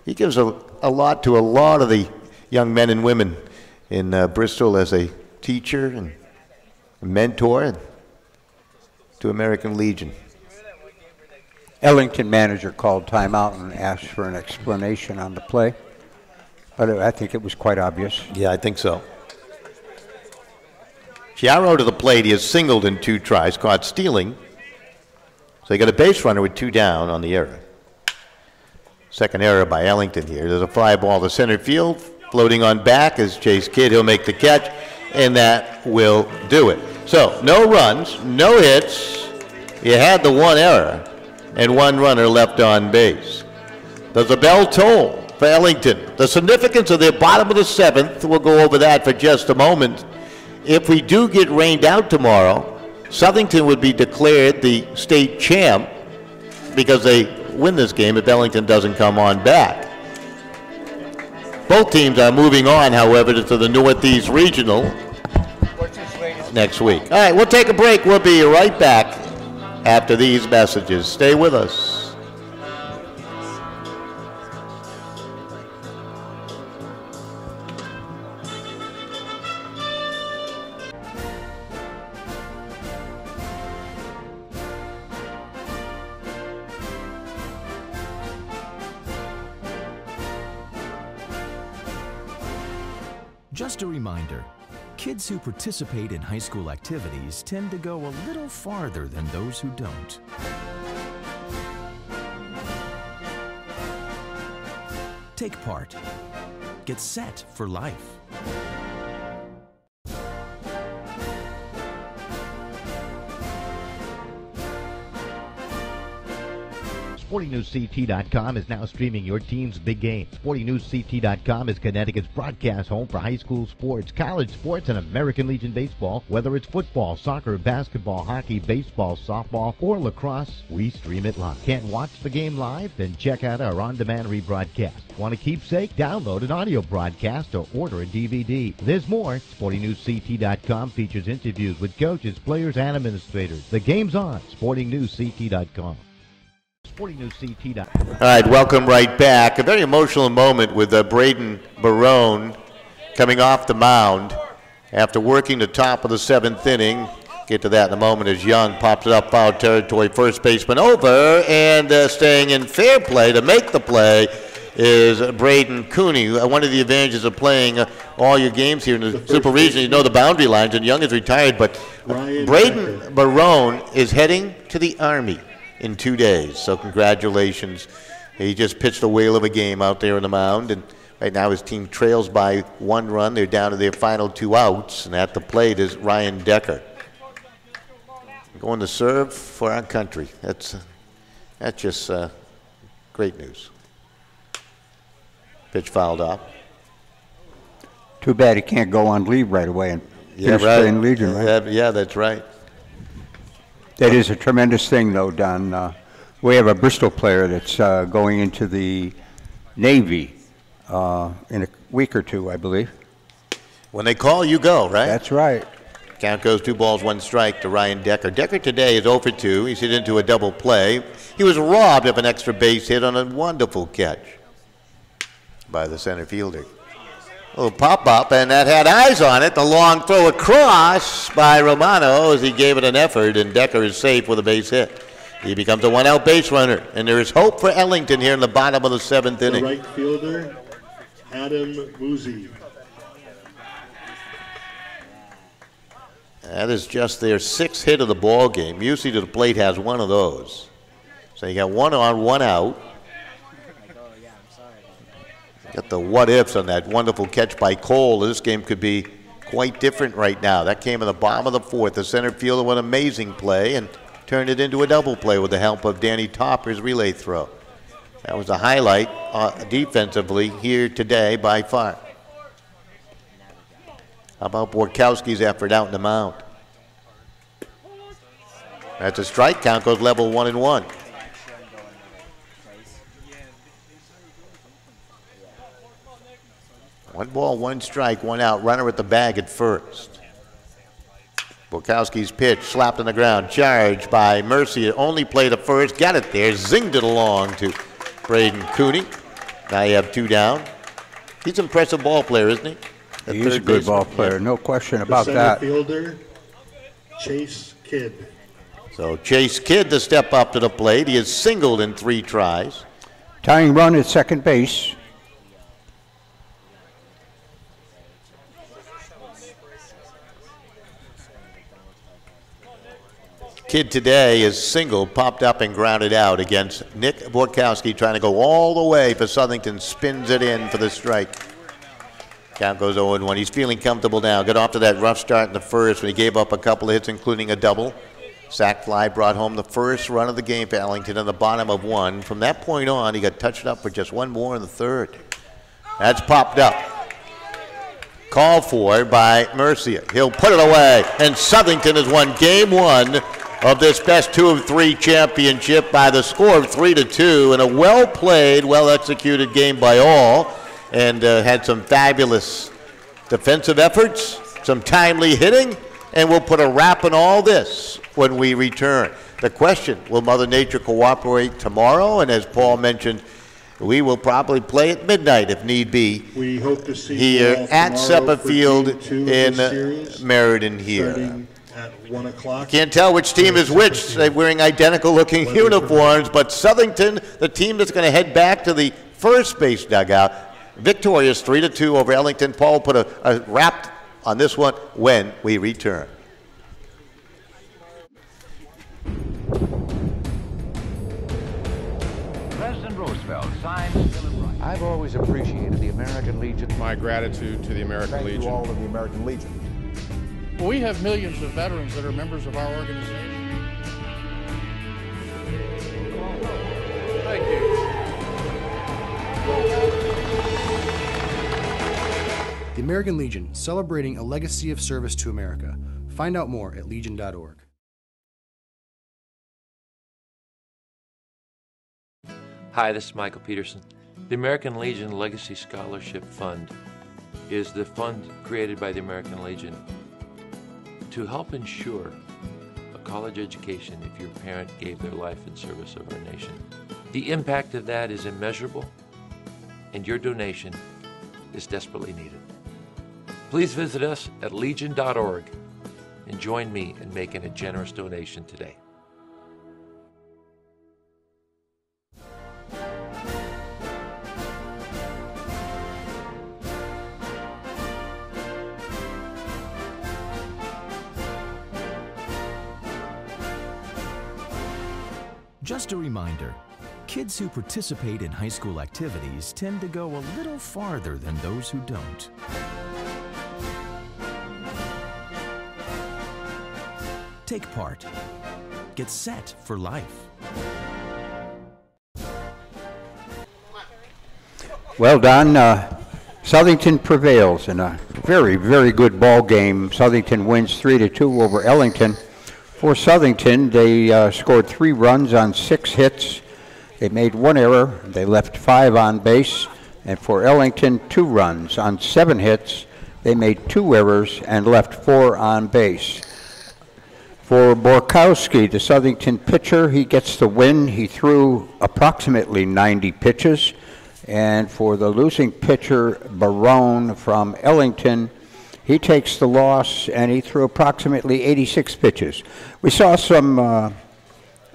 he gives a lot to a lot of the young men and women in Bristol as a teacher and a mentor to American Legion. Ellington manager called timeout and asked for an explanation on the play, but I think it was quite obvious. Yeah, I think so. Chiaro to the plate. He has singled in 2 tries, caught stealing. So you got a base runner with 2 down on the error. Second error by Ellington here. There's a fly ball to center field. Floating on back is Chase Kidd. He'll make the catch, and that will do it. So no runs, no hits. You had the 1 error and 1 runner left on base. Does the bell toll for Ellington. The significance of their bottom of the 7th, we'll go over that for just a moment. If we do get rained out tomorrow, Southington would be declared the state champ because they win this game if Ellington doesn't come on back. Both teams are moving on, however, to the Northeast Regional next week. All right, we'll take a break. We'll be right back after these messages. Stay with us. Just a reminder, kids who participate in high school activities tend to go a little farther than those who don't. Take part. Get set for life. SportingNewsCT.com is now streaming your team's big game. SportingNewsCT.com is Connecticut's broadcast home for high school sports, college sports, and American Legion baseball. Whether it's football, soccer, basketball, hockey, baseball, softball, or lacrosse, we stream it live. Can't watch the game live? Then check out our on-demand rebroadcast. Want a keepsake? Download an audio broadcast or order a DVD. There's more. SportingNewsCT.com features interviews with coaches, players, and administrators. The game's on. SportingNewsCT.com. SportingNewsCT.com. All right, welcome right back. A very emotional moment with Braden Barone coming off the mound after working the top of the 7th inning. Get to that in a moment as Young pops it up foul territory. First baseman over, and staying in fair play to make the play is Braden Cooney. One of the advantages of playing all your games here in the Super Region, you know the boundary lines, and Young is retired, but Braden Barone is heading to the Army in 2 days, so congratulations. He just pitched a whale of a game out there on the mound, and right now his team trails by 1 run. They're down to their final 2 outs, and at the plate is Ryan Decker. Going to serve for our country. That's just great news. Pitch fouled off. Too bad he can't go on leave right away and finish right. playing Legion, right? Yeah, that's right. That is a tremendous thing, though, Don. We have a Bristol player that's going into the Navy in a week or 2, I believe. When they call, you go, right? That's right. Count goes 2 balls, 1 strike to Ryan Decker. Decker today is 0 for 2. He's hit into a double play. He was robbed of an extra base hit on a wonderful catch by the center fielder. A little pop-up, and that had eyes on it. The long throw across by Romano as he gave it an effort, and Decker is safe with a base hit. He becomes a 1-out base runner, and there is hope for Ellington here in the bottom of the 7th inning. The right fielder, Adam Woozy. That is just their 6th hit of the ball game. Musey to the plate has 1 of those. So you got 1 on, 1 out. Got the what-ifs on that wonderful catch by Cole. This game could be quite different right now. That came in the bottom of the 4th. The center fielder went an amazing play and turned it into a double play with the help of Danny Topper's relay throw. That was a highlight defensively here today by far. How about Borkowski's effort out in the mound? That's a strike. Count goes level 1-1. One ball, 1 strike, 1 out. Runner at the bag at first. Borkowski's pitch slapped on the ground. Charge by Mercy. Only play to first. Got it there. Zinged it along to Braden Cooney. Now you have 2 down. He's an impressive ball player, isn't he? He is a good ball player. No question about that. The center fielder, Chase Kidd. So Chase Kidd to step up to the plate. He has singled in 3 tries. Tying run at second base. Kidd today is single, popped up and grounded out against Nick Borkowski, trying to go all the way for Southington. Spins it in for the strike. Count goes 0-1. He's feeling comfortable now. Got off to that rough start in the 1st when he gave up a couple of hits, including a double. Sac fly brought home the 1st run of the game for Ellington in the bottom of 1. From that point on, he got touched up for just 1 more in the 3rd. That's popped up. Called for by Mercier. He'll put it away, and Southington has won game 1 of this best 2 of 3 championship by the score of 3-2 in a well-played, well-executed game by all, and had some fabulous defensive efforts, some timely hitting, and we'll put a wrap on all this when we return. The question, will Mother Nature cooperate tomorrow? And as Paul mentioned, we will probably play at midnight if need be. We hope to see here at SEPA Field in Meriden here. At 1 o'clock. Can't tell which team is which. They're wearing identical looking uniforms, but Southington, the team that's going to head back to the first base dugout, victorious 3-2 over Ellington. Paul will put a wrap on this one when we return. President Roosevelt signed the Bill of Rights. I've always appreciated the American Legion. My gratitude to the American Legion. Thank you all of the American Legion. We have millions of veterans that are members of our organization. Thank you. The American Legion, celebrating a legacy of service to America. Find out more at legion.org. Hi, this is Michael Peterson. The American Legion Legacy Scholarship Fund is the fund created by the American Legion to help ensure a college education if your parent gave their life in service of our nation. The impact of that is immeasurable, and your donation is desperately needed. Please visit us at legion.org and join me in making a generous donation today. Just a reminder, kids who participate in high school activities tend to go a little farther than those who don't. Take part. Get set for life. Well done. Southington prevails in a very, very good ball game. Southington wins 3-2 over Ellington. For Southington, they scored 3 runs on 6 hits. They made 1 error. They left 5 on base. And for Ellington, 2 runs on 7 hits. They made 2 errors and left 4 on base. For Borkowski, the Southington pitcher, he gets the win. He threw approximately 90 pitches. And for the losing pitcher, Barone from Ellington, he takes the loss, and he threw approximately 86 pitches. We saw some,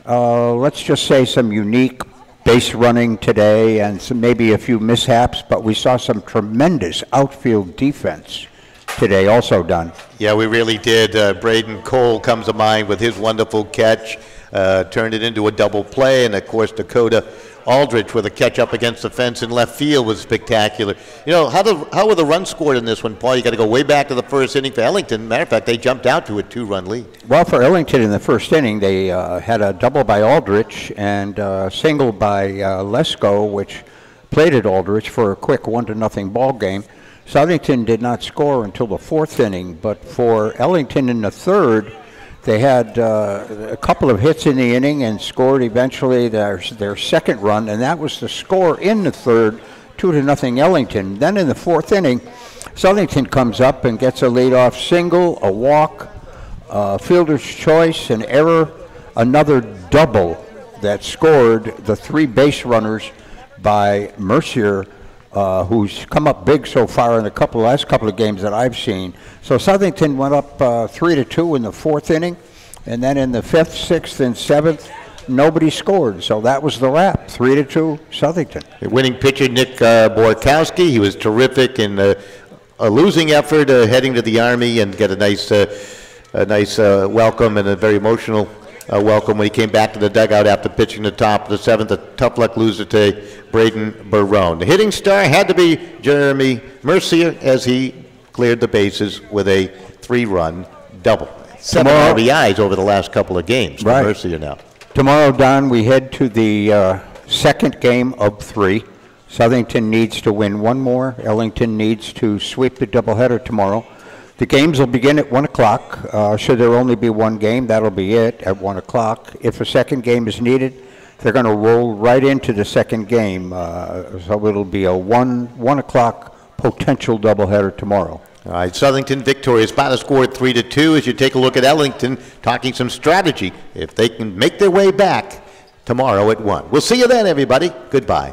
let's just say, some unique base running today and some, maybe a few mishaps, but we saw some tremendous outfield defense today also done. Yeah, we really did. Braden Cole comes to mind with his wonderful catch, turned it into a double play, and of course Dakota Aldrich with a catch up against the fence in left field was spectacular. You know, how were the runs scored in this one, Paul? You got to go way back to the first inning for Ellington. Matter of fact, they jumped out to a 2-run lead. Well, for Ellington in the first inning, they had a double by Aldrich and a single by Lesko, which plated Aldrich for a quick 1-0 ball game. Southington did not score until the 4th inning, but for Ellington in the 3rd, they had a couple of hits in the inning and scored eventually their 2nd run, and that was the score in the 3rd, 2-0 Ellington. Then in the 4th inning, Southington comes up and gets a leadoff single, a walk, fielder's choice, an error, another double that scored the 3 base runners by Mercier, who's come up big so far in the last couple of games that I've seen. So Southington went up 3-2 in the 4th inning, and then in the 5th, 6th, and 7th, nobody scored. So that was the wrap, 3-2 Southington. The winning pitcher, Nick Borkowski, he was terrific in a losing effort, heading to the Army, and get a nice welcome and a very emotional welcome when he came back to the dugout after pitching the top of the 7th. A tough luck loser today, Braden Barone. The hitting star had to be Jeremy Mercier as he cleared the bases with a 3-run double. 7 RBIs over the last couple of games for Mercier now. Tomorrow, Don, we head to the 2nd game of 3. Southington needs to win one more. Ellington needs to sweep the doubleheader tomorrow. The games will begin at 1 o'clock. Should there only be one game, that'll be it at 1 o'clock. If a second game is needed, they're going to roll right into the second game. So it'll be a 1 o'clock potential doubleheader tomorrow. All right, Southington victorious by the score 3-2 as you take a look at Ellington talking some strategy if they can make their way back tomorrow at 1. We'll see you then, everybody. Goodbye.